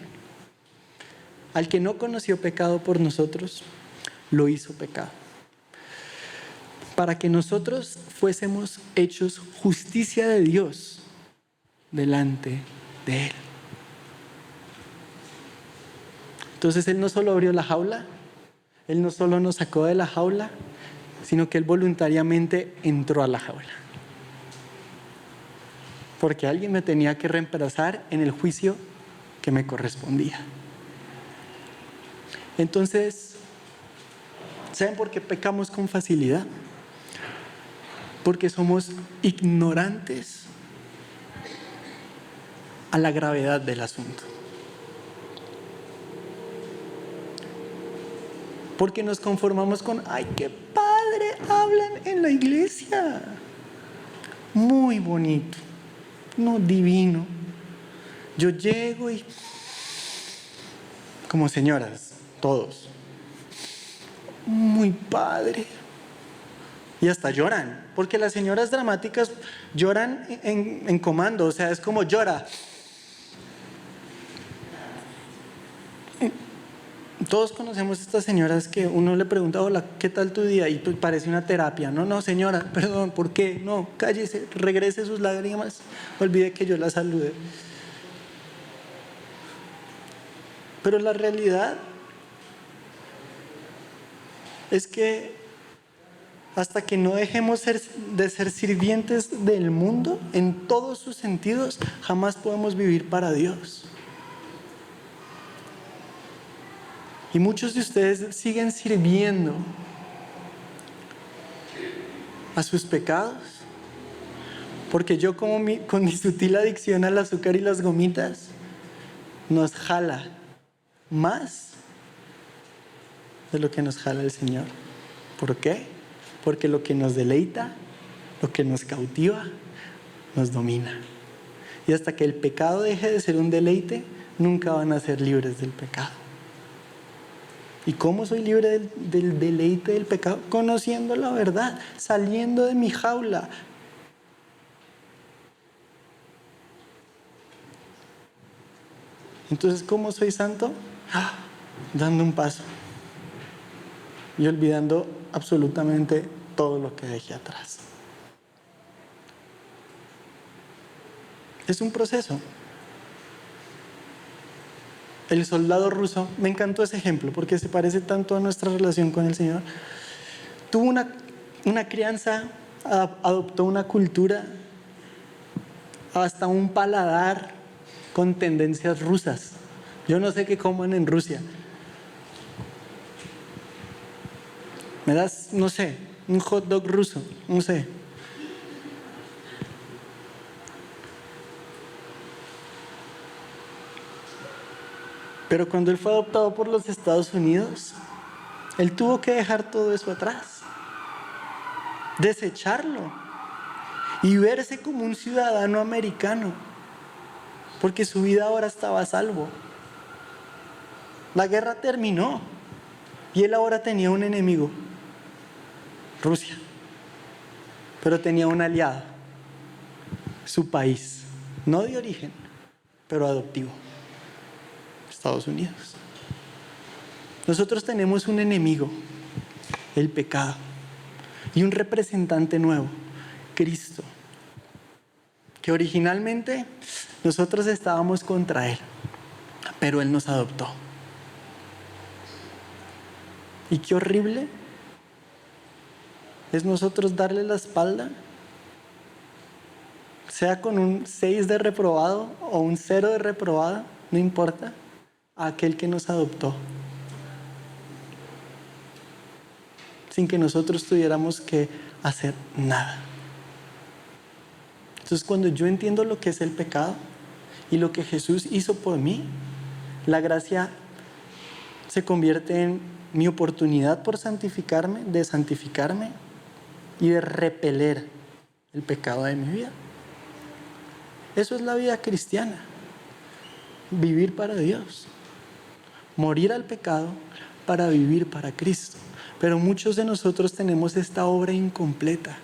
Al que no conoció pecado por nosotros, lo hizo pecado, para que nosotros fuésemos hechos justicia de Dios delante de Él. Entonces Él no solo abrió la jaula, Él no solo nos sacó de la jaula, sino que Él voluntariamente entró a la jaula. Porque alguien me tenía que reemplazar en el juicio que me correspondía. Entonces, ¿saben por qué pecamos con facilidad? Porque somos ignorantes a la gravedad del asunto. Porque nos conformamos con, ¡ay, qué padre hablan en la iglesia! Muy bonito, no, divino. Yo llego y, como señoras, todos, muy padre. Y hasta lloran, porque las señoras dramáticas lloran en comando, o sea, es como llora. Todos conocemos estas señoras que uno le pregunta, hola, ¿qué tal tu día? Y pues parece una terapia. No, señora, perdón, ¿por qué? No, cállese, regrese sus lágrimas, olvide que yo la saludé. Pero la realidad es que hasta que no dejemos de ser sirvientes del mundo en todos sus sentidos, jamás podemos vivir para Dios. Y muchos de ustedes siguen sirviendo a sus pecados, porque yo con mi sutil adicción al azúcar y las gomitas, nos jala más de lo que nos jala el Señor. ¿Por qué? Porque lo que nos deleita, lo que nos cautiva, nos domina. Y hasta que el pecado deje de ser un deleite, nunca van a ser libres del pecado. ¿Y cómo soy libre del deleite del pecado? Conociendo la verdad, saliendo de mi jaula. Entonces, ¿cómo soy santo? Dando un paso y olvidando absolutamente todo lo que dejé atrás. Es un proceso. El soldado ruso, me encantó ese ejemplo porque se parece tanto a nuestra relación con el Señor. Tuvo una crianza, adoptó una cultura, hasta un paladar con tendencias rusas. Yo no sé qué coman en Rusia. ¿Me das, no sé, un hot dog ruso? No sé. Pero cuando él fue adoptado por los Estados Unidos, él tuvo que dejar todo eso atrás, desecharlo y verse como un ciudadano americano, porque su vida ahora estaba a salvo. La guerra terminó y él ahora tenía un enemigo, Rusia, pero tenía un aliado, su país, no de origen, pero adoptivo, Estados Unidos. Nosotros tenemos un enemigo, el pecado, y un representante nuevo, Cristo, que originalmente nosotros estábamos contra Él, pero Él nos adoptó. Y qué horrible es nosotros darle la espalda, sea con un 6 de reprobado o un 0 de reprobado, no importa, a aquel que nos adoptó, sin que nosotros tuviéramos que hacer nada. Entonces, cuando yo entiendo lo que es el pecado y lo que Jesús hizo por mí, la gracia se convierte en mi oportunidad por santificarme, de santificarme y de repeler el pecado de mi vida. Eso es la vida cristiana, vivir para Dios, morir al pecado para vivir para Cristo. Pero muchos de nosotros tenemos esta obra incompleta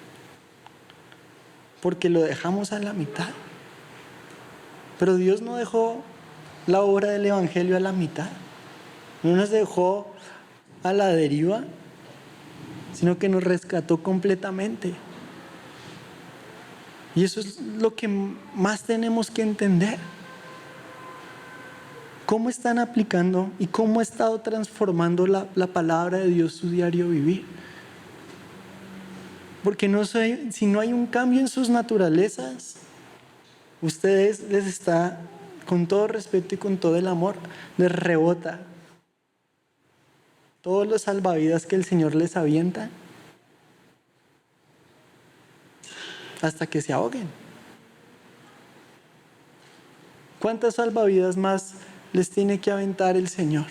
porque lo dejamos a la mitad. Pero Dios no dejó la obra del Evangelio a la mitad, no nos dejó a la deriva, sino que nos rescató completamente. Y eso es lo que más tenemos que entender. ¿Cómo están aplicando y cómo ha estado transformando la palabra de Dios su diario vivir? Porque si no hay un cambio en sus naturalezas, ustedes les está, con todo respeto y con todo el amor, les rebota todos los salvavidas que el Señor les avienta hasta que se ahoguen. ¿Cuántas salvavidas más les tiene que aventar el Señor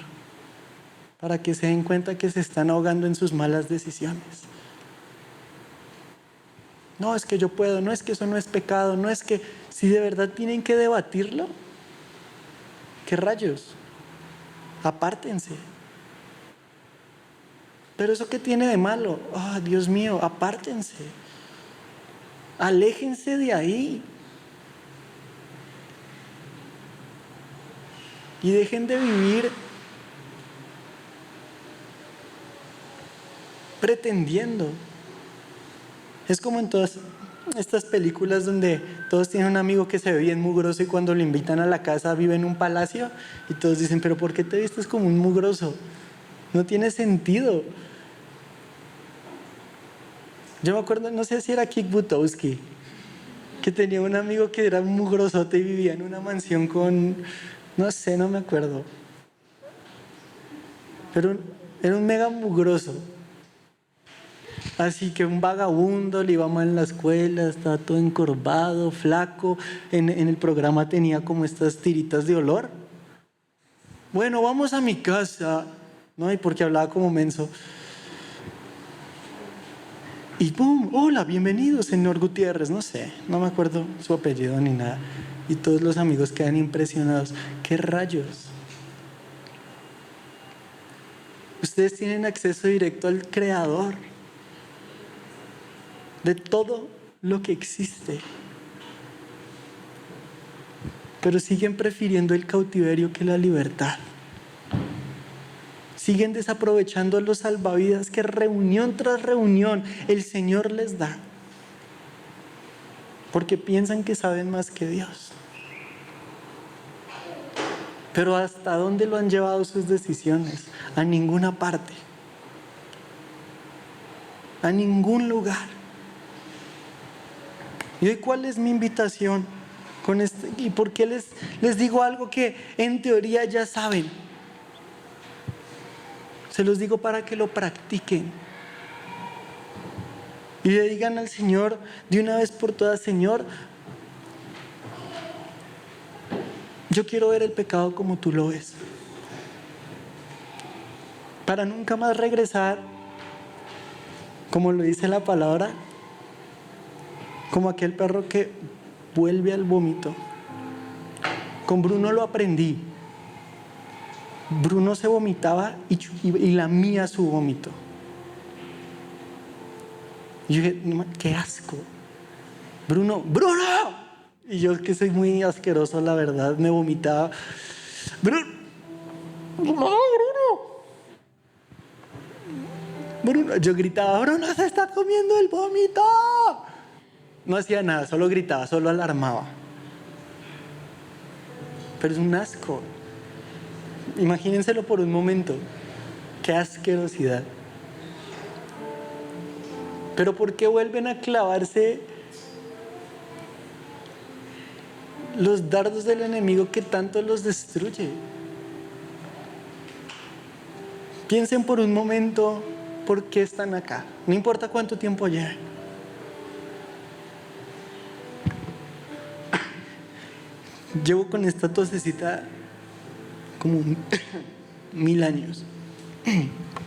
para que se den cuenta que se están ahogando en sus malas decisiones? No, es que yo puedo, no es que eso no es pecado, no es que, si de verdad tienen que debatirlo, ¿qué rayos? Apártense. Pero eso qué tiene de malo, Dios mío, apártense. Aléjense de ahí. Y dejen de vivir pretendiendo. Es como en todas estas películas donde todos tienen un amigo que se ve bien mugroso y cuando lo invitan a la casa vive en un palacio y todos dicen, pero ¿por qué te vistes como un mugroso? No tiene sentido. Yo me acuerdo, no sé si era Kick Butowski, que tenía un amigo que era un mugrosote y vivía en una mansión con, no sé, no me acuerdo, pero era un mega mugroso. Así que un vagabundo, le iba mal en la escuela, estaba todo encorvado, flaco. En el programa tenía como estas tiritas de olor. Bueno, vamos a mi casa. No, y porque hablaba como menso. Y ¡pum! Hola, bienvenido, señor Gutiérrez. No sé, no me acuerdo su apellido ni nada. Y todos los amigos quedan impresionados. ¿Qué rayos? Ustedes tienen acceso directo al Creador de todo lo que existe. Pero siguen prefiriendo el cautiverio que la libertad. Siguen desaprovechando los salvavidas que reunión tras reunión el Señor les da. Porque piensan que saben más que Dios. Pero ¿hasta dónde lo han llevado sus decisiones? A ninguna parte. A ningún lugar. ¿Y hoy cuál es mi invitación con esto? ¿Y por qué les digo algo que en teoría ya saben? Se los digo para que lo practiquen. Y le digan al Señor de una vez por todas: Señor, yo quiero ver el pecado como tú lo ves. Para nunca más regresar, como lo dice la palabra, como aquel perro que vuelve al vómito. Con Bruno lo aprendí. Bruno se vomitaba y lamía su vómito. Y yo dije, qué asco. Bruno. Y yo, que soy muy asqueroso, la verdad, me vomitaba. Bruno. Yo gritaba: Bruno se está comiendo el vómito. No hacía nada, solo gritaba, solo alarmaba. Pero es un asco. Imagínenselo por un momento. Qué asquerosidad. Pero ¿por qué vuelven a clavarse los dardos del enemigo que tanto los destruye? Piensen por un momento por qué están acá. No importa cuánto tiempo lleven. Llevo con esta tosecita como 1000 años.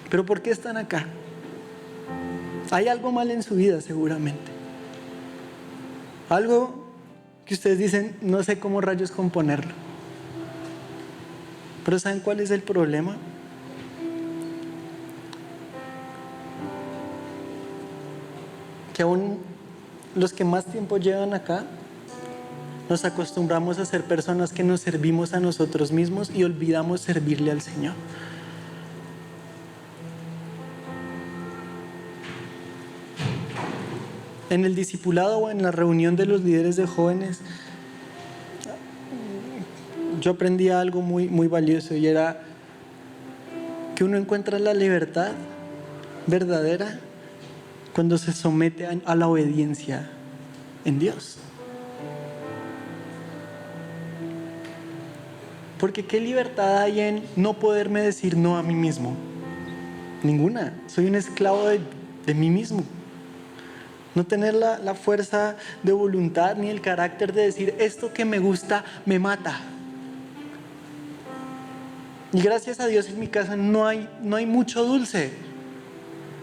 Pero ¿por qué están acá? Hay algo mal en su vida, seguramente. Algo que ustedes dicen, no sé cómo rayos componerlo. Pero ¿saben cuál es el problema? Que aún los que más tiempo llevan acá, nos acostumbramos a ser personas que nos servimos a nosotros mismos y olvidamos servirle al Señor. En el discipulado o en la reunión de los líderes de jóvenes, yo aprendí algo muy, muy valioso, y era que uno encuentra la libertad verdadera cuando se somete a la obediencia en Dios. Porque ¿qué libertad hay en no poderme decir no a mí mismo? Ninguna. Soy un esclavo de mí mismo. No tener la fuerza de voluntad ni el carácter de decir: esto que me gusta me mata. Y gracias a Dios en mi casa no hay mucho dulce.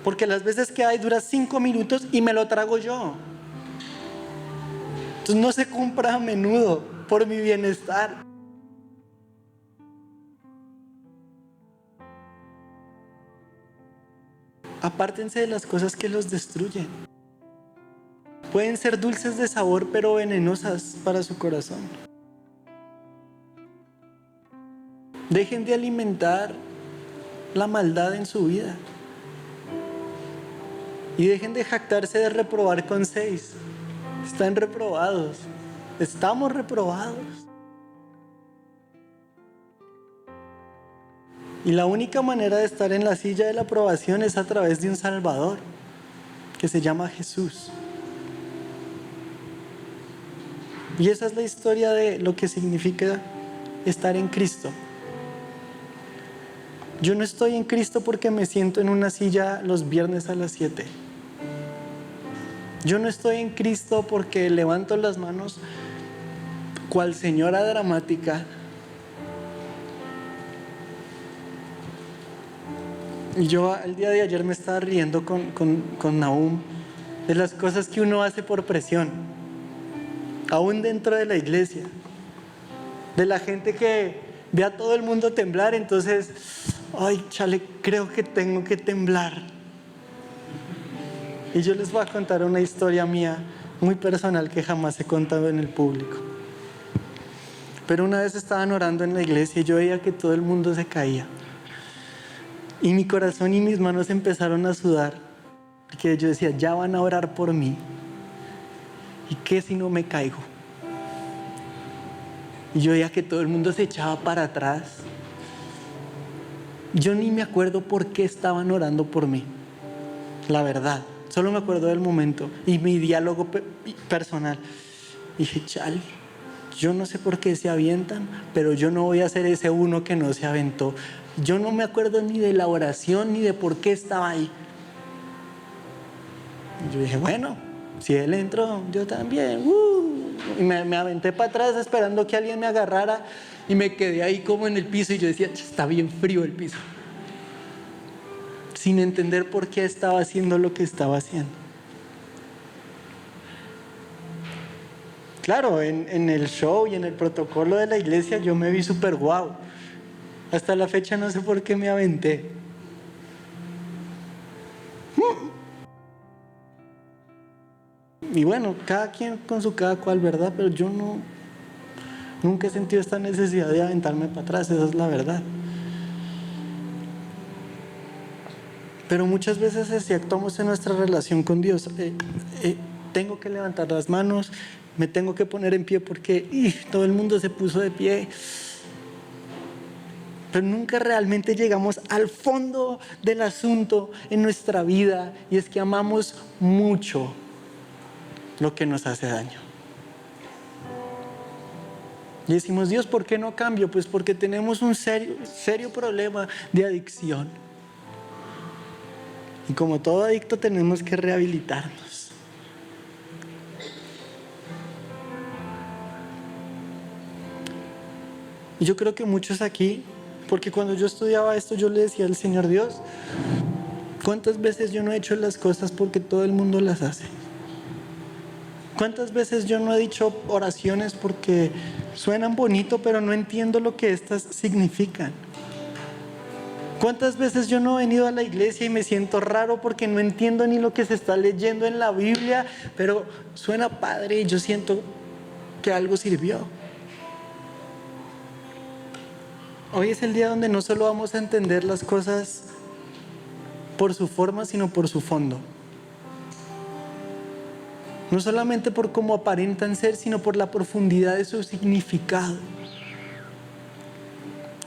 Porque las veces que hay dura 5 minutos y me lo trago yo. Entonces no se compra a menudo por mi bienestar. Apártense de las cosas que los destruyen. Pueden ser dulces de sabor, pero venenosas para su corazón. Dejen de alimentar la maldad en su vida. Y dejen de jactarse de reprobar con 6. Están reprobados. Estamos reprobados. Y la única manera de estar en la silla de la aprobación es a través de un Salvador, que se llama Jesús. Y esa es la historia de lo que significa estar en Cristo. Yo no estoy en Cristo porque me siento en una silla los viernes a las 7. Yo no estoy en Cristo porque levanto las manos cual señora dramática. Y yo el día de ayer me estaba riendo con Nahum, de las cosas que uno hace por presión, aún dentro de la iglesia, de la gente que ve a todo el mundo temblar, entonces, ay, chale, creo que tengo que temblar. Y yo les voy a contar una historia mía muy personal que jamás he contado en el público. Pero una vez estaban orando en la iglesia y yo veía que todo el mundo se caía. Y mi corazón y mis manos empezaron a sudar, porque yo decía, ya van a orar por mí. ¿Y qué si no me caigo? Y yo veía que todo el mundo se echaba para atrás. Yo ni me acuerdo por qué estaban orando por mí, la verdad. Solo me acuerdo del momento y mi diálogo personal. Y dije, chale, yo no sé por qué se avientan, pero yo no voy a ser ese uno que no se aventó. Yo no me acuerdo ni de la oración ni de por qué estaba ahí. Y yo dije, bueno, si él entró, yo también. Y me aventé para atrás esperando que alguien me agarrara y me quedé ahí como en el piso y yo decía, está bien frío el piso. Sin entender por qué estaba haciendo lo que estaba haciendo. Claro, en el show y en el protocolo de la iglesia yo me vi súper guau. Hasta la fecha no sé por qué me aventé. Y bueno, cada quien con su cada cual, ¿verdad? Pero yo nunca he sentido esta necesidad de aventarme para atrás, esa es la verdad. Pero muchas veces así actuamos en nuestra relación con Dios. Tengo que levantar las manos, me tengo que poner en pie porque todo el mundo se puso de pie. Pero nunca realmente llegamos al fondo del asunto en nuestra vida, y es que amamos mucho lo que nos hace daño. Y decimos, Dios, ¿por qué no cambio? Pues porque tenemos un serio problema de adicción. Y como todo adicto tenemos que rehabilitarnos. Y yo creo que muchos aquí, porque cuando yo estudiaba esto yo le decía al Señor, Dios, ¿cuántas veces yo no he hecho las cosas porque todo el mundo las hace? ¿Cuántas veces yo no he dicho oraciones porque suenan bonito pero no entiendo lo que estas significan? ¿Cuántas veces yo no he venido a la iglesia y me siento raro porque no entiendo ni lo que se está leyendo en la Biblia, pero suena padre y yo siento que algo sirvió? Hoy es el día donde no solo vamos a entender las cosas por su forma, sino por su fondo. No solamente por cómo aparentan ser, sino por la profundidad de su significado.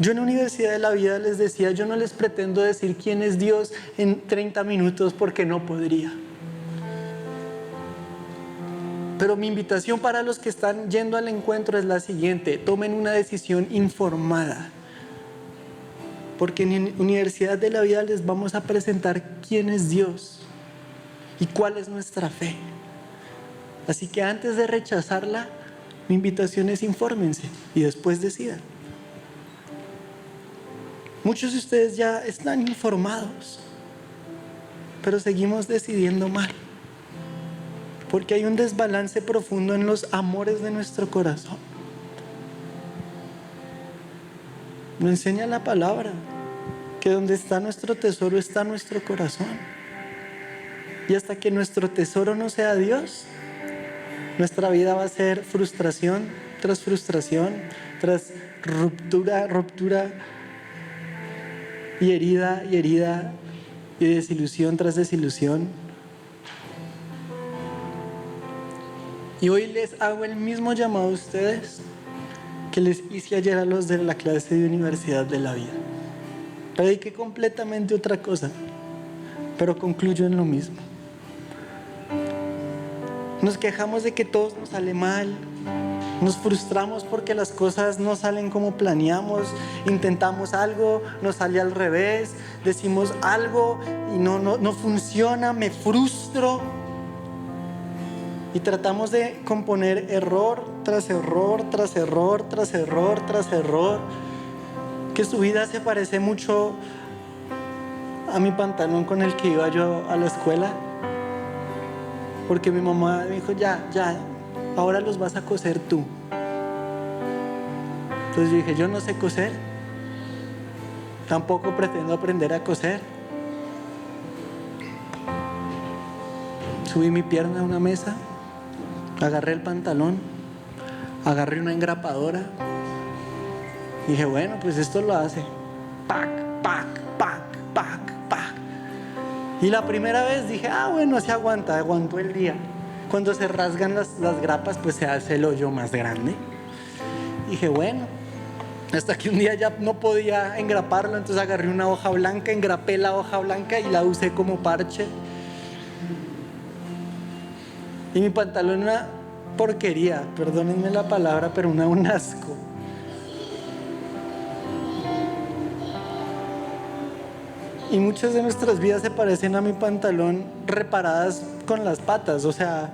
Yo en la Universidad de la Vida les decía, yo no les pretendo decir quién es Dios en 30 minutos porque no podría. Pero mi invitación para los que están yendo al encuentro es la siguiente: tomen una decisión informada. Porque en la Universidad de la Vida les vamos a presentar quién es Dios y cuál es nuestra fe. Así que antes de rechazarla, mi invitación es infórmense y después decidan. Muchos de ustedes ya están informados, pero seguimos decidiendo mal, porque hay un desbalance profundo en los amores de nuestro corazón. Nos enseña la palabra que donde está nuestro tesoro está nuestro corazón. Y hasta que nuestro tesoro no sea Dios, nuestra vida va a ser frustración tras ruptura y herida y desilusión tras desilusión. Y hoy les hago el mismo llamado a ustedes que les hice ayer a los de la clase de Universidad de la Vida. Prediqué completamente otra cosa, pero concluyo en lo mismo. Nos quejamos de que todo nos sale mal, nos frustramos porque las cosas no salen como planeamos, intentamos algo, nos sale al revés, decimos algo y no funciona, me frustro. Y tratamos de componer error tras error, tras error, tras error, tras error, que su vida se parece mucho a mi pantalón con el que iba yo a la escuela. porque mi mamá me dijo, ya, ahora los vas a coser tú. Entonces yo dije, yo no sé coser, tampoco pretendo aprender a coser. Subí mi pierna a una mesa, agarré el pantalón, agarré una engrapadora. Dije, bueno, pues esto lo hace. Pac, pac, pac, pac, pac. Y la primera vez dije, bueno, se aguantó el día. Cuando se rasgan las grapas, pues se hace el hoyo más grande. Dije, bueno, hasta que un día ya no podía engraparlo, entonces agarré una hoja blanca, engrapé la hoja blanca y la usé como parche. Y mi pantalón era una porquería, perdónenme la palabra, pero un asco. Y muchas de nuestras vidas se parecen a mi pantalón reparadas con las patas, o sea,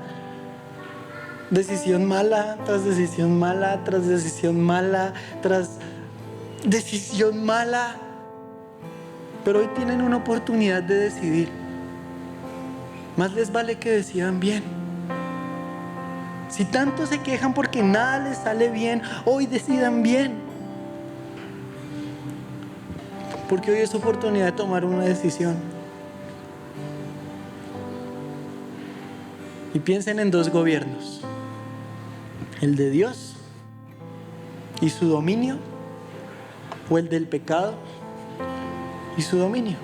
decisión mala, tras decisión mala, tras decisión mala, tras decisión mala. Pero hoy tienen una oportunidad de decidir. Más les vale que decidan bien. Si tanto se quejan porque nada les sale bien, hoy decidan bien. Porque hoy es oportunidad de tomar una decisión. Y piensen en dos gobiernos: el de Dios y su dominio, o el del pecado y su dominio.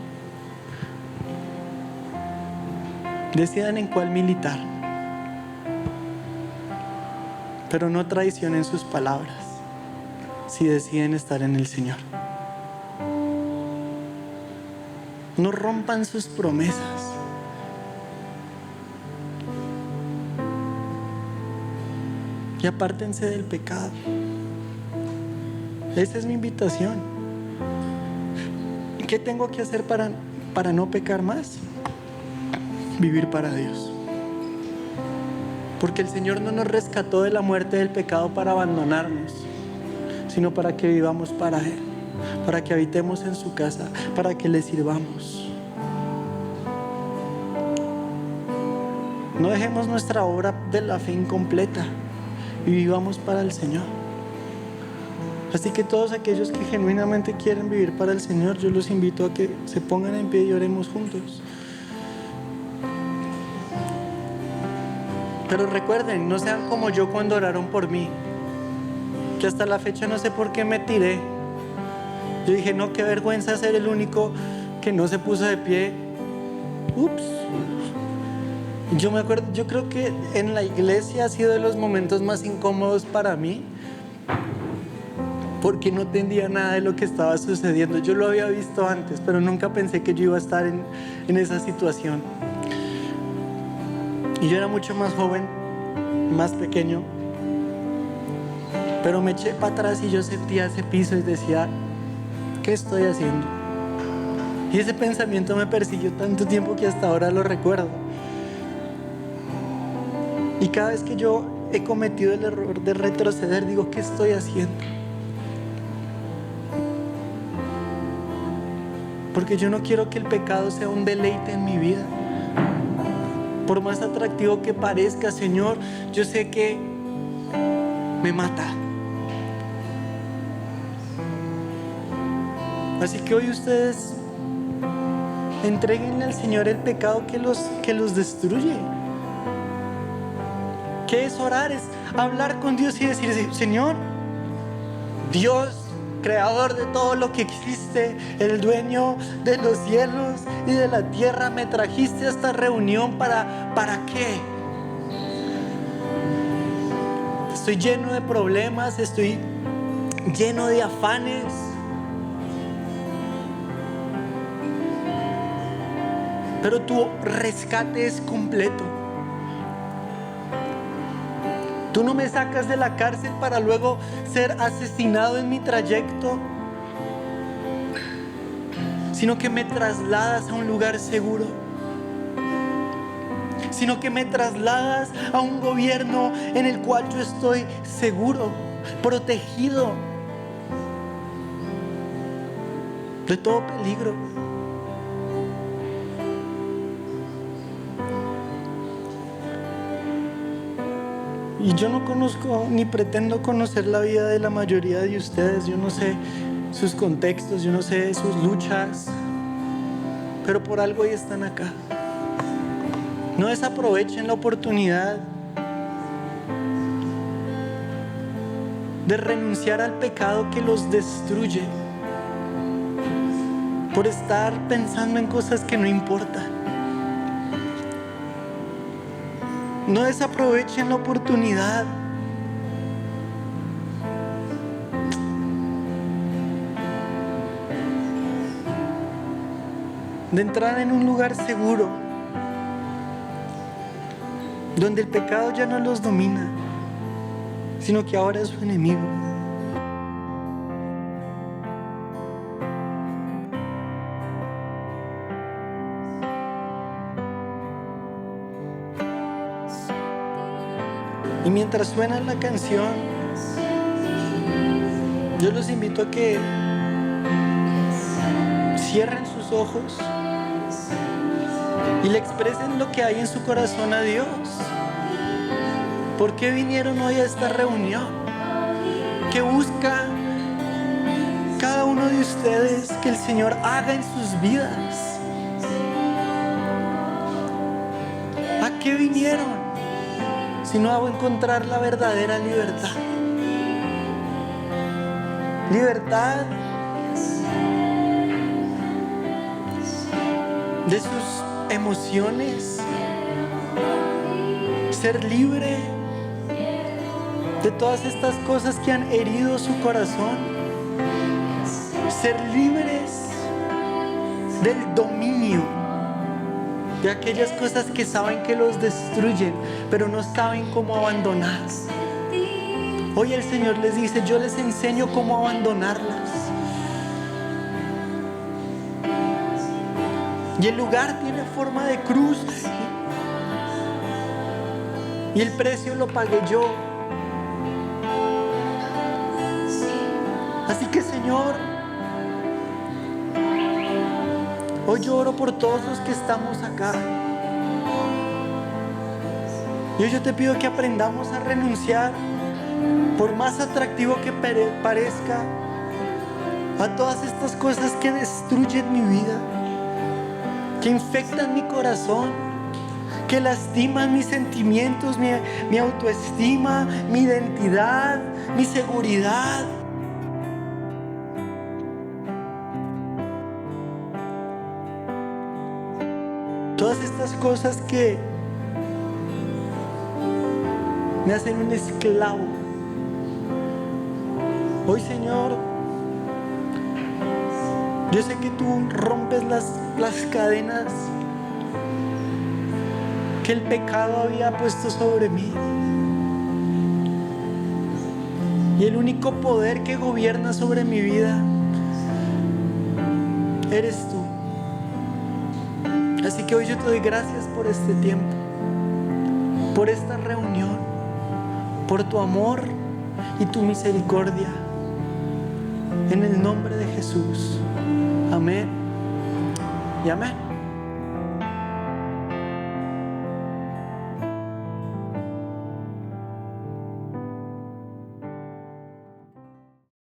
Decidan en cuál militar, pero no traicionen sus palabras si deciden estar en el Señor. No rompan sus promesas. Y apártense del pecado. Esa es mi invitación. ¿Y qué tengo que hacer para no pecar más? Vivir para Dios. Porque el Señor no nos rescató de la muerte del pecado para abandonarnos, sino para que vivamos para Él, para que habitemos en su casa, para que le sirvamos. No dejemos nuestra obra de la fe incompleta y vivamos para el Señor. Así que todos aquellos que genuinamente quieren vivir para el Señor, yo los invito a que se pongan en pie y oremos juntos. Pero recuerden, no sean como yo cuando oraron por mí, que hasta la fecha no sé por qué me tiré. Yo dije, no, qué vergüenza ser el único que no se puso de pie. Ups. Yo me acuerdo, yo creo que en la iglesia ha sido de los momentos más incómodos para mí, porque no entendía nada de lo que estaba sucediendo. Yo lo había visto antes, pero nunca pensé que yo iba a estar en esa situación. Y yo era mucho más joven, más pequeño, pero me eché para atrás y yo sentía ese piso y decía, ¿qué estoy haciendo? Y ese pensamiento me persiguió tanto tiempo que hasta ahora lo recuerdo. Y cada vez que yo he cometido el error de retroceder, digo, ¿qué estoy haciendo? Porque yo no quiero que el pecado sea un deleite en mi vida. Por más atractivo que parezca, Señor, yo sé que me mata. Así que hoy ustedes entréguenle al Señor el pecado que los destruye. ¿Qué es orar? Es hablar con Dios y decir, Señor, Dios, creador de todo lo que existe, el dueño de los cielos y de la tierra, me trajiste a esta reunión ¿para qué? Estoy lleno de problemas, estoy lleno de afanes. Pero tu rescate es completo. Tú no me sacas de la cárcel para luego ser asesinado en mi trayecto, sino que me trasladas a un lugar seguro, sino que me trasladas a un gobierno en el cual yo estoy seguro, protegido de todo peligro. Y yo no conozco ni pretendo conocer la vida de la mayoría de ustedes. Yo no sé sus contextos, yo no sé sus luchas, pero por algo hoy están acá. No desaprovechen la oportunidad de renunciar al pecado que los destruye por estar pensando en cosas que no importan. No desaprovechen la oportunidad de entrar en un lugar seguro donde el pecado ya no los domina, sino que ahora es su enemigo. Y mientras suena la canción, yo los invito a que cierren sus ojos y le expresen lo que hay en su corazón a Dios. ¿Por qué vinieron hoy a esta reunión? ¿Qué busca cada uno de ustedes que el Señor haga en sus vidas? ¿A qué vinieron? Sino a encontrar la verdadera libertad. Libertad de sus emociones. Ser libre de todas estas cosas que han herido su corazón. Ser libres del dominio de aquellas cosas que saben que los destruyen, pero no saben cómo abandonar. Hoy el Señor les dice: yo les enseño cómo abandonarlas. Y el lugar tiene forma de cruz, y el precio lo pagué yo. Así que, Señor, hoy yo oro por todos los que estamos acá. Y hoy yo te pido que aprendamos a renunciar, por más atractivo que parezca, a todas estas cosas que destruyen mi vida, que infectan mi corazón, que lastiman mis sentimientos, mi autoestima, mi identidad, mi seguridad. Todas estas cosas que me hacen un esclavo. Hoy, Señor, yo sé que tú rompes las cadenas que el pecado había puesto sobre mí. Y el único poder que gobierna sobre mi vida eres tú. Así que hoy yo te doy gracias por este tiempo, por esta reunión, por tu amor y tu misericordia. En el nombre de Jesús. Amén y amén.